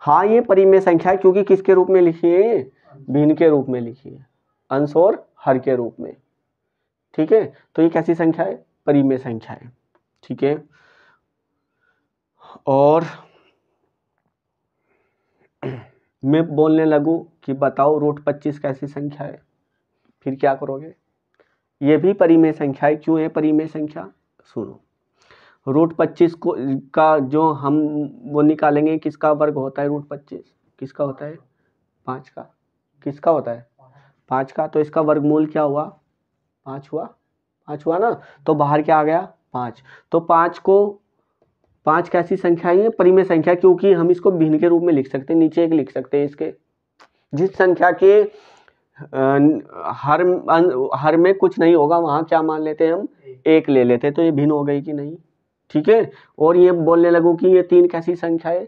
हाँ ये परिमेय संख्या है, क्योंकि किसके रूप में लिखी है? भिन्न के रूप में लिखी है, अंश और हर के रूप में। ठीक है, तो ये कैसी संख्या है? परिमेय संख्या है। ठीक है, और मैं बोलने लगूं कि बताओ √25 कैसी संख्या है, फिर क्या करोगे? ये भी परिमेय संख्या है। क्यों है परिमेय संख्या? सुनो, √25 को का जो हम वो निकालेंगे, किसका वर्ग होता है √25? किसका होता है? 5 का। किसका होता है? 5 का। तो इसका वर्गमूल क्या हुआ? 5 हुआ। 5 हुआ ना, तो बाहर क्या आ गया? 5। तो 5 कैसी संख्या है? परिमेय संख्या, क्योंकि हम इसको भिन्न के रूप में लिख सकते हैं। नीचे एक लिख सकते हैं इसके, जिस संख्या के हर में कुछ नहीं होगा वहां क्या मान लेते हैं हम? 1 ले लेते हैं। तो ये भिन्न हो गई कि नहीं? ठीक है, और ये बोलने लगूं कि ये 3 कैसी संख्या है?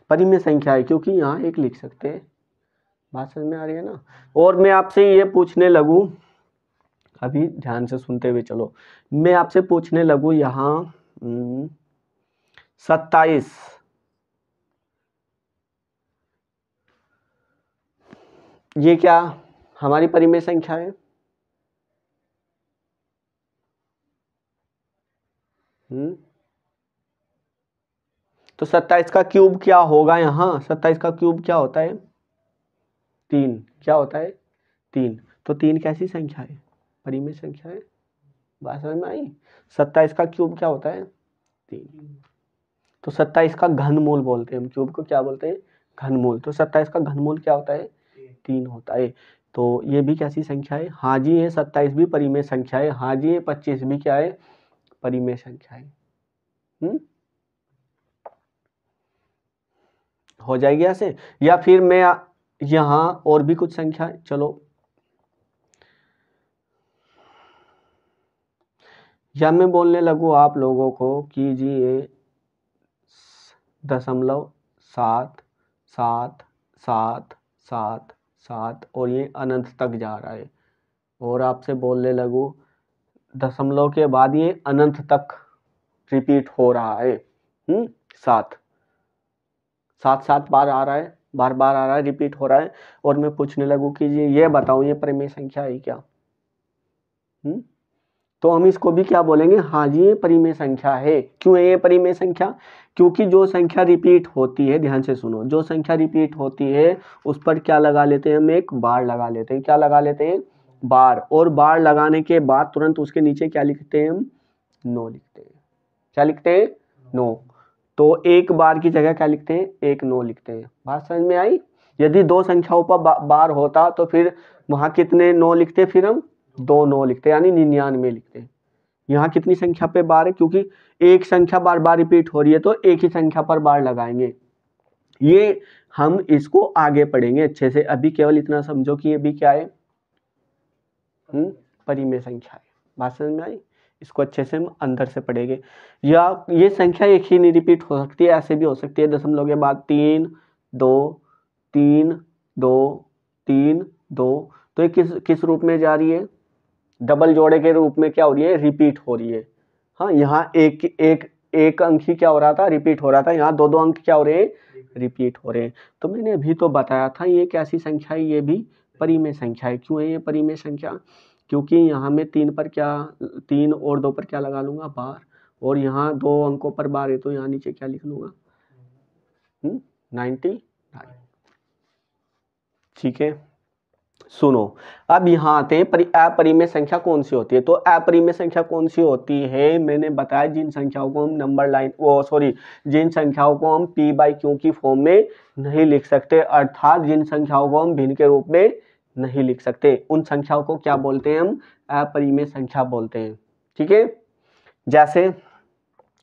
परिमेय संख्या है, क्योंकि यहाँ 1 लिख सकते हैं। बात समझ में आ रही है ना? और मैं आपसे ये पूछने लगूं, अभी ध्यान से सुनते हुए चलो, मैं आपसे पूछने लगूं यहाँ 27, ये क्या हमारी परिमेय संख्या है? तो 27 का क्यूब क्या होगा? यहाँ 27 का क्यूब क्या होता है? 3। क्या होता है? 3। तो 3 कैसी संख्या है? परिमेय संख्या है। बात समझ में आई? 27 का क्यूब क्या होता है? 3। तो 27 का घनमूल बोलते हैं हम। क्यूब को क्या बोलते हैं? घनमूल। तो 27 का घनमूल क्या होता है? 3 होता है। तो ये भी कैसी संख्या है? हाँ जी, ये 27 भी परिमेय संख्या है। हाँ जी, ये 25 भी क्या है? परिमेय संख्या है। हो जाएगी ऐसे। या फिर मैं यहाँ और भी कुछ संख्या, चलो, या मैं बोलने लगूँ आप लोगों को कि जी ये 0.77777 7 और ये अनंत तक जा रहा है। और आपसे बोलने लगूँ दशमलव के बाद ये अनंत तक रिपीट हो रहा है। 7 7 बार आ रहा है, बार बार आ रहा है, रिपीट हो रहा है। और मैं पूछने लगूँ कि ये बताओ ये परिमेय संख्या है क्या? तो हम इसको भी क्या बोलेंगे? हाँ जी ये परिमेय संख्या है। क्यों है ये परिमेय संख्या? क्योंकि जो संख्या रिपीट होती है, ध्यान से सुनो, जो संख्या रिपीट होती है उस पर क्या लगा लेते हैं हम? एक बार लगा लेते हैं। क्या लगा लेते हैं? बार। और बार लगाने के बाद तुरंत उसके नीचे क्या लिखते हैं हम? 9 लिखते हैं। क्या लिखते हैं? 9। तो एक बार की जगह क्या लिखते हैं? एक 9 लिखते हैं। बात समझ में आई? यदि 2 संख्याओं पर बार होता तो फिर वहां कितने 9 लिखते? फिर हम 2 9 लिखते, यानी 99 लिखते हैं। यहाँ कितनी संख्या पे बार है? क्योंकि एक संख्या बार बार रिपीट हो रही है तो एक ही संख्या पर बार लगाएंगे। ये हम इसको आगे पढ़ेंगे अच्छे से। अभी केवल इतना समझो कि ये भी क्या है? परिमेय संख्या है। बात समझ में आई? इसको अच्छे से हम अंदर से पढ़ेंगे। या ये संख्या एक ही नहीं रिपीट हो सकती है, ऐसे भी हो सकती है। दशमलव के बाद 3 2 3 2 3 2, तो ये किस रूप में जा रही है? डबल जोड़े के रूप में क्या हो रही है? रिपीट हो रही है। हाँ, यहाँ एक अंक ही क्या हो रहा था? रिपीट हो रहा था। यहाँ 2 अंक क्या हो रहे हैं? रिपीट हो रहे हैं। तो मैंने अभी तो बताया था ये कैसी संख्या है? ये भी परिमेय संख्या है। क्यों है ये परिमेय संख्या? क्योंकि यहाँ मैं 3 पर क्या, 3 और 2 पर क्या लगा लूंगा? बार। और यहाँ 2 अंकों पर बार है तो यहाँ नीचे क्या लिख लूंगा? 99। ठीक है, सुनो अब यहाँ आते हैं अपरिमेय संख्या कौन सी होती है। तो अपरिमेय संख्या कौन सी होती है? मैंने बताया जिन संख्याओं को हम नंबर लाइन जिन संख्याओं को हम p/q की फॉर्म में नहीं लिख सकते, अर्थात जिन संख्याओं को हम भिन्न के रूप में नहीं लिख सकते, उन संख्याओं को क्या बोलते हैं? हम अपरिमेय संख्या बोलते हैं। ठीक है, जैसे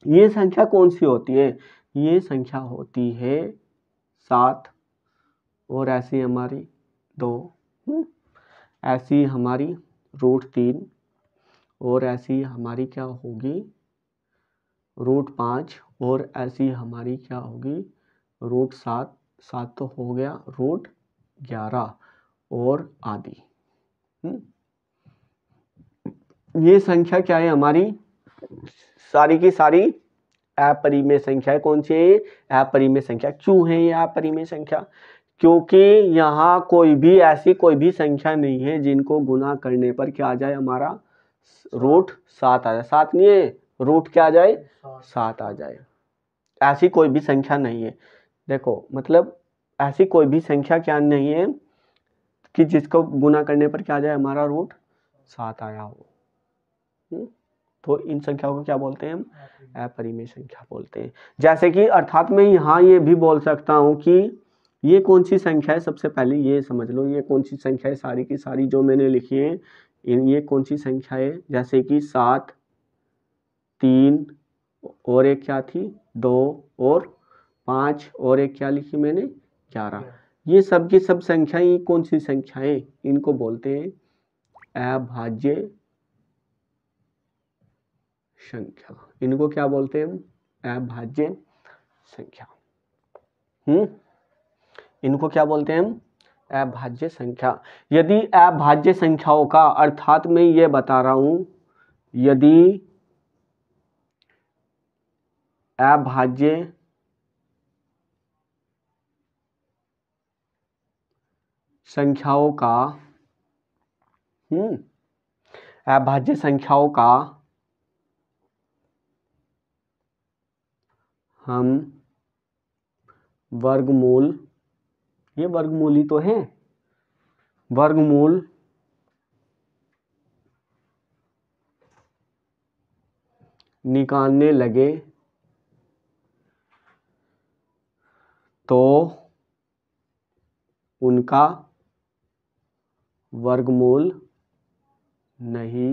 ये संख्या कौन सी होती है? ये संख्या होती है 7 और ऐसी हमारी 2, ऐसी हमारी √3 और ऐसी हमारी क्या होगी? √5 और ऐसी हमारी क्या होगी? √7। 7 तो हो गया, √11 और आदि। ये संख्या क्या है हमारी? सारी की सारी अपरिमेय संख्या है। कौन सी है? अपरिमेय संख्या। क्यों है ये अपरिमेय संख्या? क्योंकि यहाँ कोई भी संख्या नहीं है जिनको गुना करने पर क्या आ जाए? हमारा √7 आ जाए। 7 नहीं है, रूट क्या आ जाए? 7 आ जाए। ऐसी कोई भी संख्या नहीं है। देखो मतलब ऐसी कोई भी संख्या क्या नहीं है कि जिसको गुना करने पर क्या आ जाए? हमारा √7 आया हो। तो इन संख्याओं को क्या बोलते हैं? हम अपरिमेय संख्या बोलते हैं। जैसे कि अर्थात मैं यहाँ ये भी बोल सकता हूँ कि ये कौन सी संख्या है? सबसे पहले ये समझ लो ये कौन सी संख्या है। सारी की सारी जो मैंने लिखी है ये कौन सी संख्या है? जैसे कि 7 3 और एक क्या थी? 2 और 5 और एक क्या लिखी मैंने? 11। ये सब की सब संख्याएं कौन सी संख्या है? इनको बोलते हैं अभाज्य संख्या। इनको क्या बोलते हैं? हम अभाज्य संख्या। इनको क्या बोलते हैं? हम अभाज्य संख्या। यदि अभाज्य संख्याओं का, अर्थात मैं ये बता रहा हूं, यदि अभाज्य संख्याओं का अभाज्य संख्याओं का हम वर्गमूल, ये वर्गमूल ही तो है, वर्गमूल निकालने लगे तो उनका वर्गमूल नहीं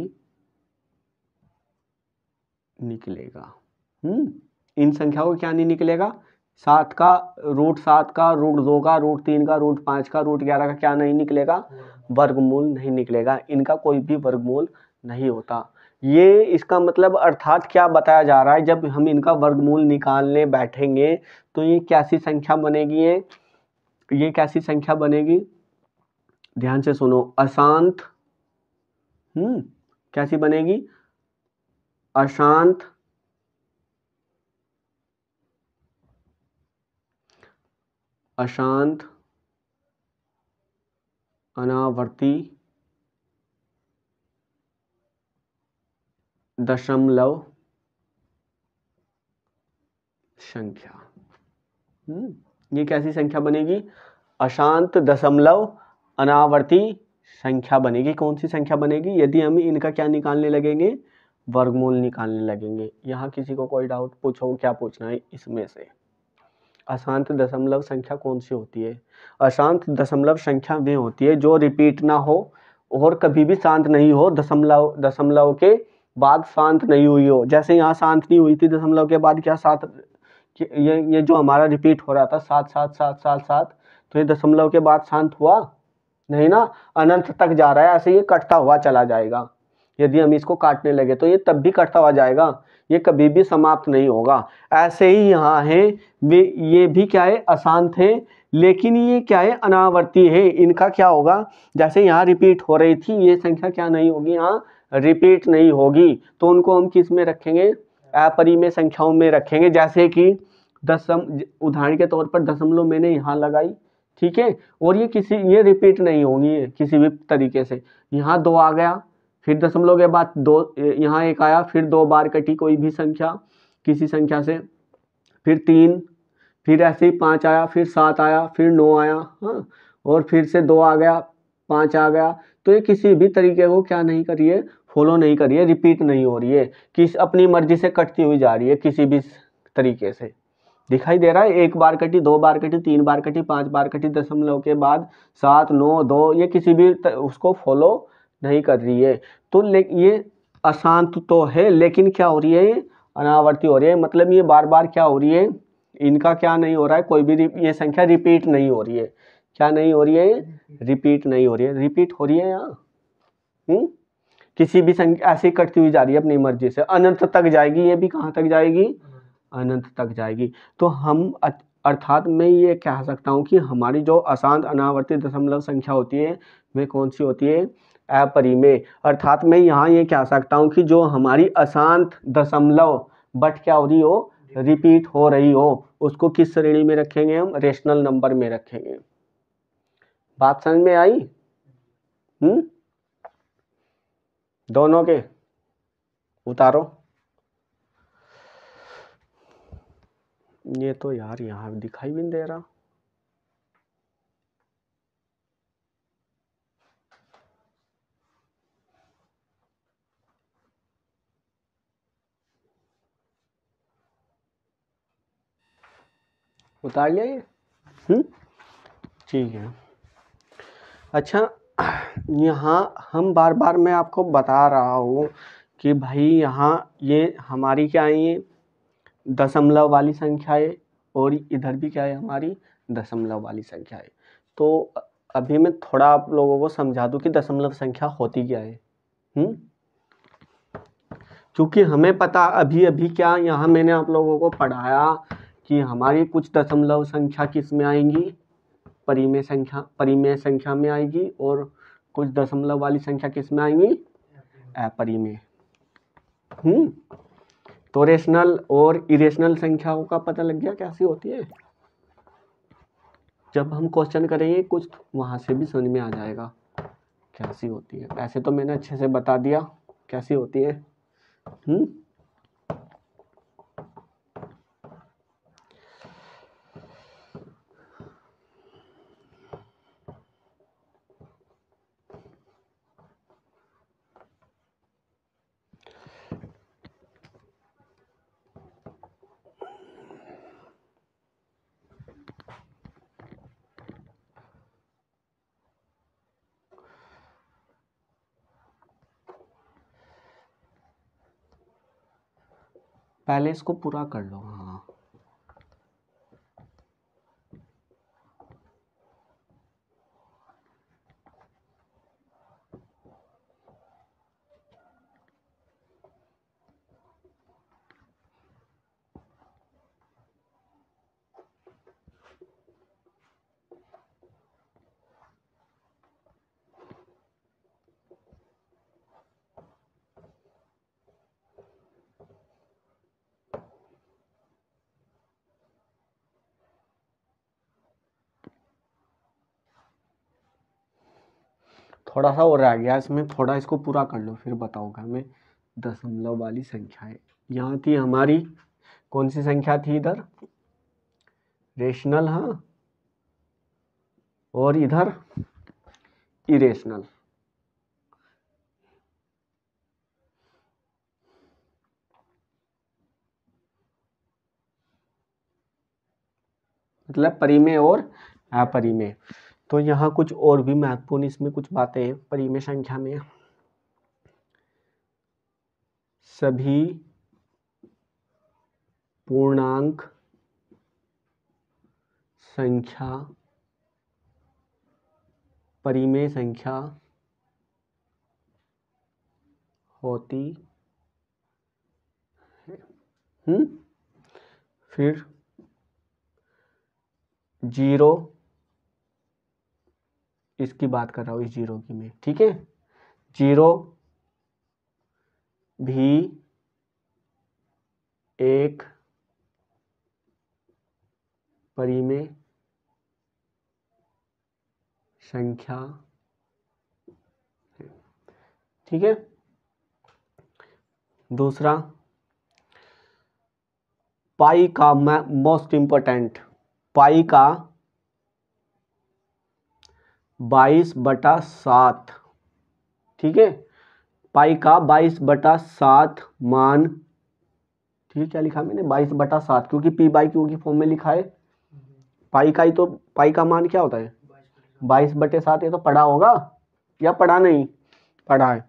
निकलेगा। इन संख्याओं को क्या नहीं निकलेगा? 7 का, √7 का, √2 का, √3 का, √5 का, √11 का क्या नहीं निकलेगा? वर्गमूल नहीं निकलेगा। इनका कोई भी वर्गमूल नहीं होता। ये इसका मतलब अर्थात क्या बताया जा रहा है? जब हम इनका वर्गमूल निकालने बैठेंगे तो ये कैसी संख्या बनेगी? ये कैसी संख्या बनेगी? ध्यान से सुनो, अशांत, कैसी बनेगी? अशांत अशांत अनावर्ती दशमलव संख्या। ये कैसी संख्या बनेगी? अशांत दशमलव अनावर्ती संख्या बनेगी। कौन सी संख्या बनेगी? यदि हम इनका क्या निकालने लगेंगे? वर्गमूल निकालने लगेंगे। यहाँ किसी को कोई डाउट पूछो, क्या पूछना है इसमें से? अशांत दशमलव संख्या कौन सी होती है? अशांत दशमलव संख्या वे होती है जो रिपीट ना हो और कभी भी शांत नहीं हो, दशमलव के बाद शांत नहीं हुई हो। जैसे यहाँ शांत नहीं हुई थी, दशमलव के बाद क्या सात, ये जो हमारा रिपीट हो रहा था 7 7 7 7 7, तो ये दशमलव के बाद शांत हुआ नहीं ना, अनंत तक जा रहा है, ऐसे ये कटता हुआ चला जाएगा। यदि हम इसको काटने लगे तो ये तब भी कटता हुआ जाएगा, ये कभी भी समाप्त नहीं होगा। ऐसे ही यहाँ है, ये भी क्या है? अशांत है, लेकिन ये क्या है? अनावर्ती है। इनका क्या होगा? जैसे यहाँ रिपीट हो रही थी, ये संख्या क्या नहीं होगी? यहाँ रिपीट नहीं होगी, तो उनको हम किस में रखेंगे? अपरिमेय संख्याओं में रखेंगे। जैसे कि उदाहरण के तौर पर दशमलव मैंने यहाँ लगाई, ठीक है, और ये रिपीट नहीं होंगी किसी भी तरीके से। यहाँ 2 आ गया, फिर दशमलव के बाद 2, यहाँ 1 आया, फिर 2 बार कटी कोई भी संख्या किसी संख्या से, फिर 3, फिर ऐसे ही 5 आया, फिर 7 आया, फिर 9 आया, हाँ, और फिर से 2 आ गया, 5 आ गया। तो ये किसी भी तरीके को क्या नहीं कर रही है? फॉलो नहीं कर रही है, रिपीट नहीं हो रही है, किस अपनी मर्जी से कटती हुई जा रही है किसी भी तरीके से। दिखाई दे रहा है? 1 बार कटी, 2 बार कटी, 3 बार कटी, 5 बार कटी, दशमलव के बाद 7 9 2, ये किसी भी उसको फॉलो नहीं कर रही है। तो ये अशांत तो है, लेकिन क्या हो रही है? ये अनावर्ती हो रही है। मतलब ये बार बार क्या हो रही है? इनका क्या नहीं हो रहा है? कोई भी ये संख्या रिपीट नहीं हो रही है। क्या नहीं हो रही है? रिपीट नहीं हो रही है। रिपीट हो रही है यहाँ? किसी भी संख्या ऐसी कटती हुई जा रही है अपनी मर्जी से, अनंत तक जाएगी। ये भी कहाँ तक जाएगी? अनंत तक जाएगी। तो हम अर्थात मैं ये कह सकता हूँ कि हमारी जो अशांत अनावर्ती दशमलव संख्या होती है, वे कौन सी होती है? अपरिमेय। अर्थात मैं यहाँ ये कह सकता हूँ कि जो हमारी अशांत दशमलव बट क्या हो रही हो? रिपीट हो रही हो, उसको किस श्रेणी में रखेंगे हम? रेशनल नंबर में रखेंगे। बात समझ में आई? दोनों के उतारो। ये तो यार यहाँ दिखाई भी नहीं दे रहा। उतार लिया ये? ठीक है। अच्छा, यहाँ हम बार बार मैं आपको बता रहा हूँ कि भाई यहाँ ये हमारी क्या है? ये दशमलव वाली संख्या है, और इधर भी क्या है? हमारी दशमलव वाली संख्या है। तो अभी मैं थोड़ा आप लोगों को समझा दूँ कि दशमलव संख्या होती क्या है। क्योंकि हमें पता अभी अभी क्या यहाँ मैंने आप लोगों को पढ़ाया कि हमारी कुछ दशमलव संख्या किस में आएंगी? परिमेय संख्या में आएगी, और कुछ दशमलव वाली संख्या किस में आएंगी? अपरिमेय। तो रेशनल और इरेशनल संख्याओं का पता लग गया कैसी होती है? जब हम क्वेश्चन करेंगे कुछ वहां से भी समझ में आ जाएगा कैसी होती है। ऐसे तो मैंने अच्छे से बता दिया कैसी होती है। पहले इसको पूरा कर लो। हाँ, थोड़ा सा और रह गया इसमें, थोड़ा इसको पूरा कर लो फिर बताओगे हमें। दशमलव वाली संख्या है, यहाँ थी हमारी कौन सी संख्या थी इधर, रेशनल, हाँ, और इधर इरेशनल। मतलब परिमेय और अपरिमेय। तो यहाँ कुछ और भी महत्वपूर्ण इसमें कुछ बातें हैं परिमेय संख्या में। सभी पूर्णांक संख्या परिमेय संख्या होती है। फिर 0, इसकी बात कर रहा हूँ, इस 0 की मैं, ठीक है। 0 भी एक परिमेय संख्या है, ठीक है। दूसरा, पाई का मोस्ट इंपॉर्टेंट, पाई का 22/7, ठीक है। पाई का 22/7 मान, ठीक है। क्या लिखा मैंने, 22/7, क्योंकि पी बाई क्यू की फॉर्म में लिखा है। पाई का ही तो, पाई का मान क्या होता है 22/7। ये तो पढ़ा होगा या पढ़ा नहीं, पढ़ा है।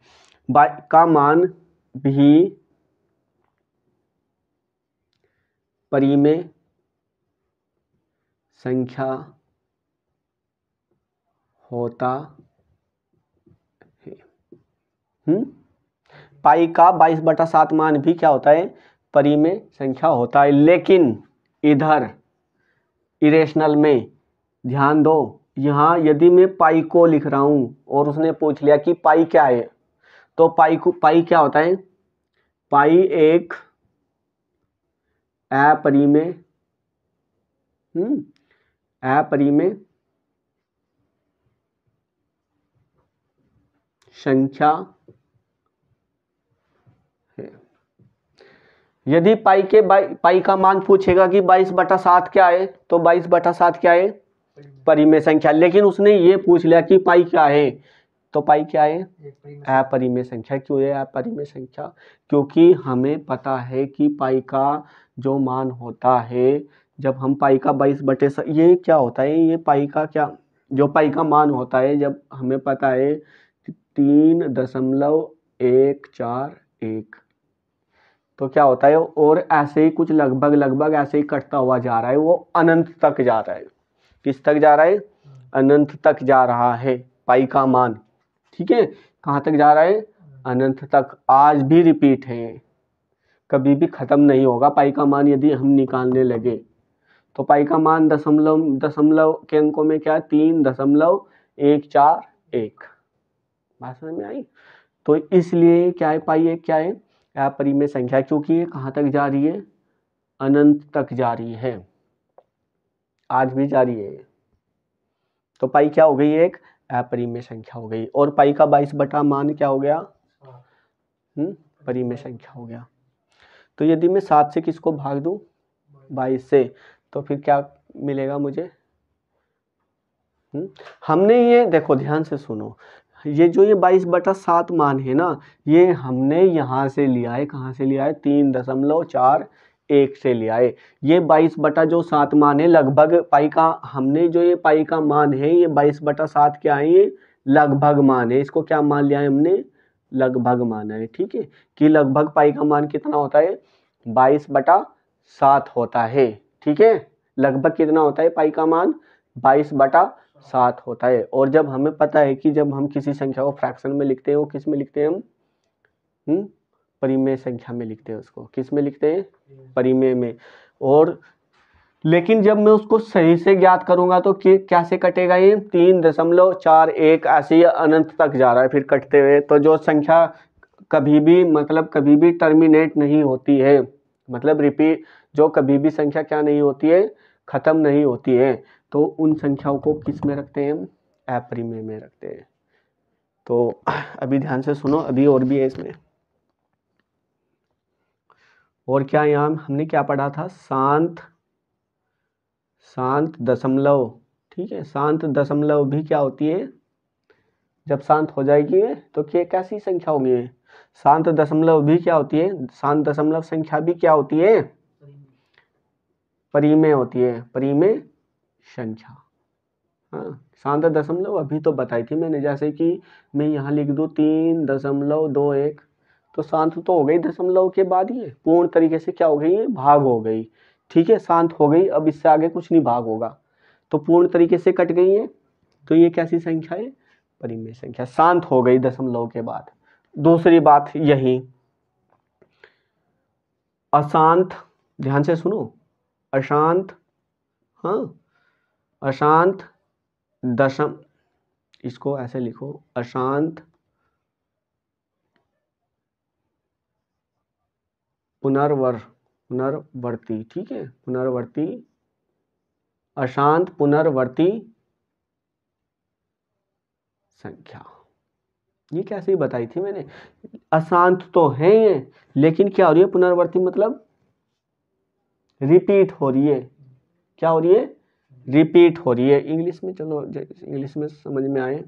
बाई का मान भी परिमेय संख्या होता है। पाई का 22/7 मान भी क्या होता है, परिमेय संख्या होता है। लेकिन इधर इरेशनल में ध्यान दो, यहाँ यदि मैं पाई को लिख रहा हूं और उसने पूछ लिया कि पाई क्या है, तो पाई क्या होता है, पाई एक अपरिमेय अपरिमेय संख्या है। यदि पाई का मान पूछेगा कि 22/7 क्या है, तो 22/7 क्या है, परिमेय संख्या। लेकिन उसने ये पूछ लिया कि पाई क्या है, तो पाई क्या है, अपरिमेय संख्या। क्यों है अपरिमेय संख्या, क्योंकि हमें पता है कि पाई का जो मान होता है, जब हम पाई का 22/7, ये क्या होता है, ये पाई का क्या, जो पाई का मान होता है, जब हमें पता है 3.141, तो क्या होता है, और ऐसे ही कुछ लगभग ऐसे ही कटता हुआ जा रहा है, वो अनंत तक जा रहा है। किस तक जा रहा है, अनंत तक जा रहा है पाई का मान, ठीक है। कहाँ तक जा रहा है, अनंत तक। आज भी रिपीट है, कभी भी खत्म नहीं होगा पाई का मान। यदि हम निकालने लगे तो पाई का मान दशमलव के अंकों में क्या है, 3.141। बात समझ में आई। तो इसलिए क्या है, पाई एक क्या है, अपरिमेय संख्या, क्योंकि ये कहाँ तक जा रही है, अनंत तक जा रही है, आज भी जा रही है। तो पाई क्या हो गई, एक अपरिमेय संख्या हो गई। और पाई का 22 मान क्या हो गया, परिमेय संख्या हो गया। तो यदि मैं 7 से किसको भाग दूं, 22 से, तो फिर क्या मिलेगा मुझे। हमने ये देखो, ध्यान से सुनो, ये जो ये 22/7 मान है ना, ये हमने यहाँ से लिया है, कहाँ से लिया है, 3.41 से लिया है। ये 22/7 मान है, लगभग पाई का, हमने जो ये पाई का मान है, ये 22/7 क्या है, ये लगभग मान है। इसको क्या मान लिया है हमने, लगभग माना है, ठीक है। कि लगभग पाई का मान कितना होता है, 22/7 होता है, ठीक है। लगभग कितना होता है पाई का मान, 22/7 होता है। और जब हमें पता है कि जब हम किसी संख्या को फ्रैक्शन में लिखते हैं, वो किस में लिखते हैं हम, परिमेय संख्या में लिखते हैं उसको। किस में लिखते हैं, परिमेय में। और लेकिन जब मैं उसको सही से ज्ञात करूंगा तो कैसे कटेगा, ये 3.41 ऐसे ही अनंत तक जा रहा है फिर कटते हुए। तो जो संख्या कभी भी, मतलब कभी भी टर्मिनेट नहीं होती है, मतलब रिपीट, जो कभी भी संख्या क्या नहीं होती है, खत्म नहीं होती है, तो उन संख्याओं को किस में रखते हैं हम, अपरिमेय में रखते हैं। तो अभी ध्यान से सुनो, अभी और भी है इसमें। और क्या यहाँ हमने क्या पढ़ा था, शांत दशमलव, ठीक है। शांत दशमलव भी क्या होती है, जब शांत हो जाएगी तो क्या कैसी संख्या होगी, शांत दशमलव भी क्या होती है, शांत दशमलव संख्या भी क्या होती है, परिमेय होती है, परिमेय संख्या। हाँ, शांत दशमलव अभी तो बताई थी मैंने, जैसे कि मैं यहाँ लिख दूँ 3.21, तो शांत तो हो गई दशमलव के बाद ही, पूर्ण तरीके से क्या हो गई है, भाग हो गई, ठीक है, शांत हो गई। अब इससे आगे कुछ नहीं भाग होगा, तो पूर्ण तरीके से कट गई है, तो ये कैसी संख्या है, परिमेय संख्या, शांत हो गई दशमलव के बाद। दूसरी बात यही, अशांत, ध्यान से सुनो, अशांत, हाँ, अशांत दशम, इसको ऐसे लिखो, अशांत पुनर्वर्ती, ठीक है, पुनर्वर्ती, अशांत पुनर्वर्ती संख्या। ये कैसे बताई थी मैंने, अशांत तो है ये, लेकिन क्या हो रही है, पुनर्वर्ती मतलब रिपीट हो रही है, क्या हो रही है, रिपीट हो रही है। इंग्लिश में, चलो इंग्लिश में समझ में आए,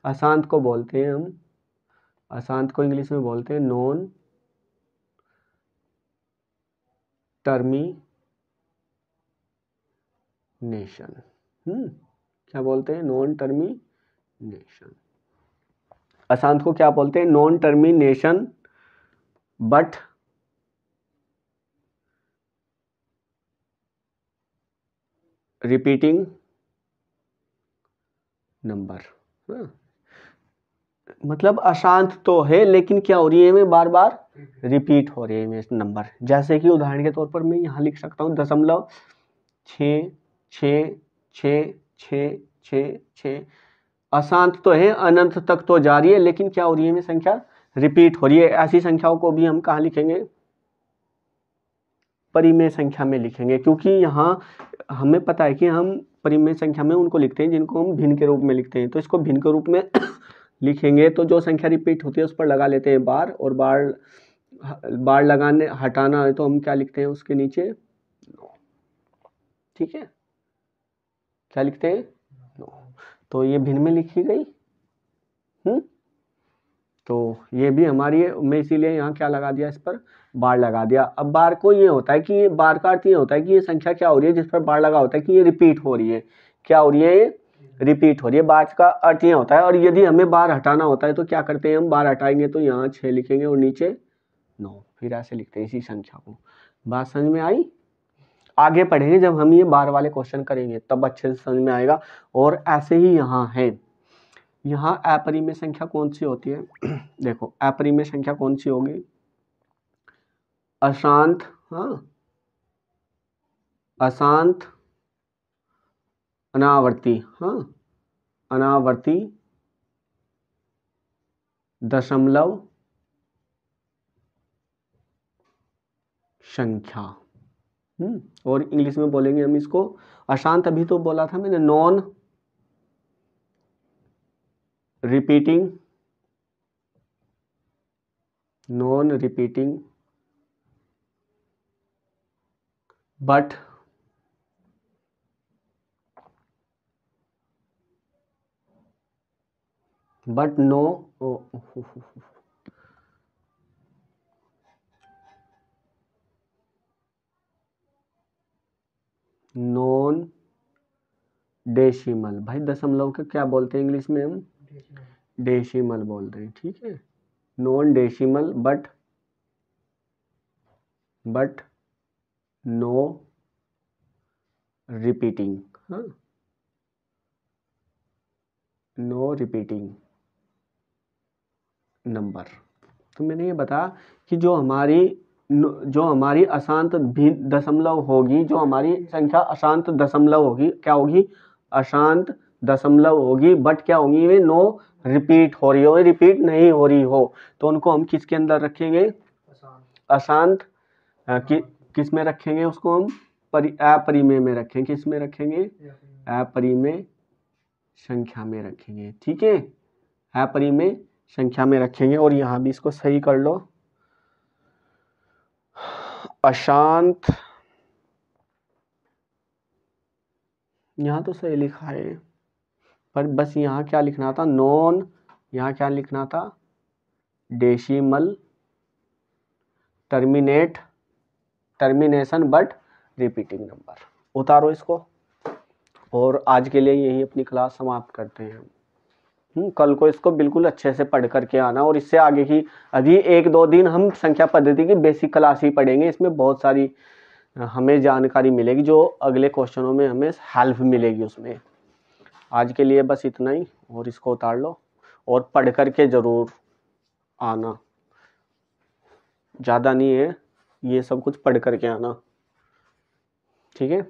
अशांत को बोलते हैं हम, अशांत को इंग्लिश में बोलते हैं नॉन टर्मिनेशन। क्या बोलते हैं, नॉन टर्मिनेशन। अशांत को क्या बोलते हैं, non termination but repeating number. मतलब अशांत तो है, लेकिन क्या हो रही है, में बार बार रिपीट हो रही है में नंबर। जैसे कि उदाहरण के तौर पर मैं यहाँ लिख सकता हूँ 0.666666। अशांत तो है, अनंत तक तो जा रही है, लेकिन क्या हो रही है में संख्या रिपीट हो रही है। ऐसी संख्याओं को भी हम कहाँ लिखेंगे, परिमेय संख्या में लिखेंगे, क्योंकि यहाँ हमें पता है कि हम परिमेय संख्या में उनको लिखते हैं जिनको हम भिन्न के रूप में लिखते हैं। तो इसको भिन्न के रूप में लिखेंगे तो जो संख्या रिपीट होती है उस पर लगा लेते हैं बार, और बार लगाने हटाना है तो हम क्या लिखते हैं उसके नीचे, ठीक है, क्या लिखते हैं, तो ये भिन्न में लिखी गई। तो ये भी हमारी है, मैं इसीलिए यहाँ क्या लगा दिया, इस पर बार लगा दिया। अब बार को ये होता है कि ये बार का अर्थ ये होता है कि ये संख्या क्या हो रही है जिस पर बार लगा होता है कि ये रिपीट हो रही है, क्या हो रही है, ये रिपीट हो रही है, बार का अर्थ ये होता है। और यदि हमें बार हटाना होता है तो क्या करते हैं हम, बार हटाएंगे तो यहाँ 6 लिखेंगे और नीचे 9, फिर ऐसे लिखते हैं इसी संख्या को। बात समझ में आई, आगे पढ़ेंगे जब हम ये बार वाले क्वेश्चन करेंगे तब अच्छे से समझ में आएगा। और ऐसे ही यहाँ है, यहाँ अपरिमेय संख्या कौन सी होती है देखो अपरिमेय संख्या कौन सी होगी, अशांत, हाँ, अशांत अनावर्ती, हाँ, अनावर्ती दशमलव संख्या। और इंग्लिश में बोलेंगे हम इसको अशांत, अभी तो बोला था मैंने, non repeating but no non decimal. भाई दशमलव के क्या बोलते हैं इंग्लिश में हम, डेसिमल बोलते हैं, ठीक है, non decimal but no repeating, हाँ, नो रिपीटिंग नंबर। तो मैंने ये बताया कि जो हमारी अशांत दशमलव होगी, जो हमारी संख्या अशांत दशमलव होगी, क्या होगी, अशांत दशमलव होगी, बट क्या होगी, वे नो रिपीट हो रही हो, रिपीट नहीं हो रही हो, तो उनको हम किसके अंदर रखेंगे, अशांत किस में रखेंगे उसको हम, अपरिमेय में रखेंगे, किस में रखेंगे, अपरिमेय संख्या में रखेंगे, ठीक है, अपरिमेय संख्या में रखेंगे। और यहाँ भी इसको सही कर लो, अशांत, यहाँ तो सही लिखा है पर बस यहाँ क्या लिखना था, नॉन, यहाँ क्या लिखना था, decimal termination but repeating number. उतारो इसको। और आज के लिए यही अपनी क्लास समाप्त करते हैं हम। कल को इसको बिल्कुल अच्छे से पढ़ करके आना। और इससे आगे की अभी 1-2 दिन हम संख्या पद्धति की बेसिक क्लास ही पढ़ेंगे। इसमें बहुत सारी हमें जानकारी मिलेगी जो अगले क्वेश्चनों में हमें हेल्प मिलेगी उसमें। आज के लिए बस इतना ही। और इसको उतार लो और पढ़ करके ज़रूर आना, ज़्यादा नहीं है, ये सब कुछ पढ़ करके आना, ठीक है।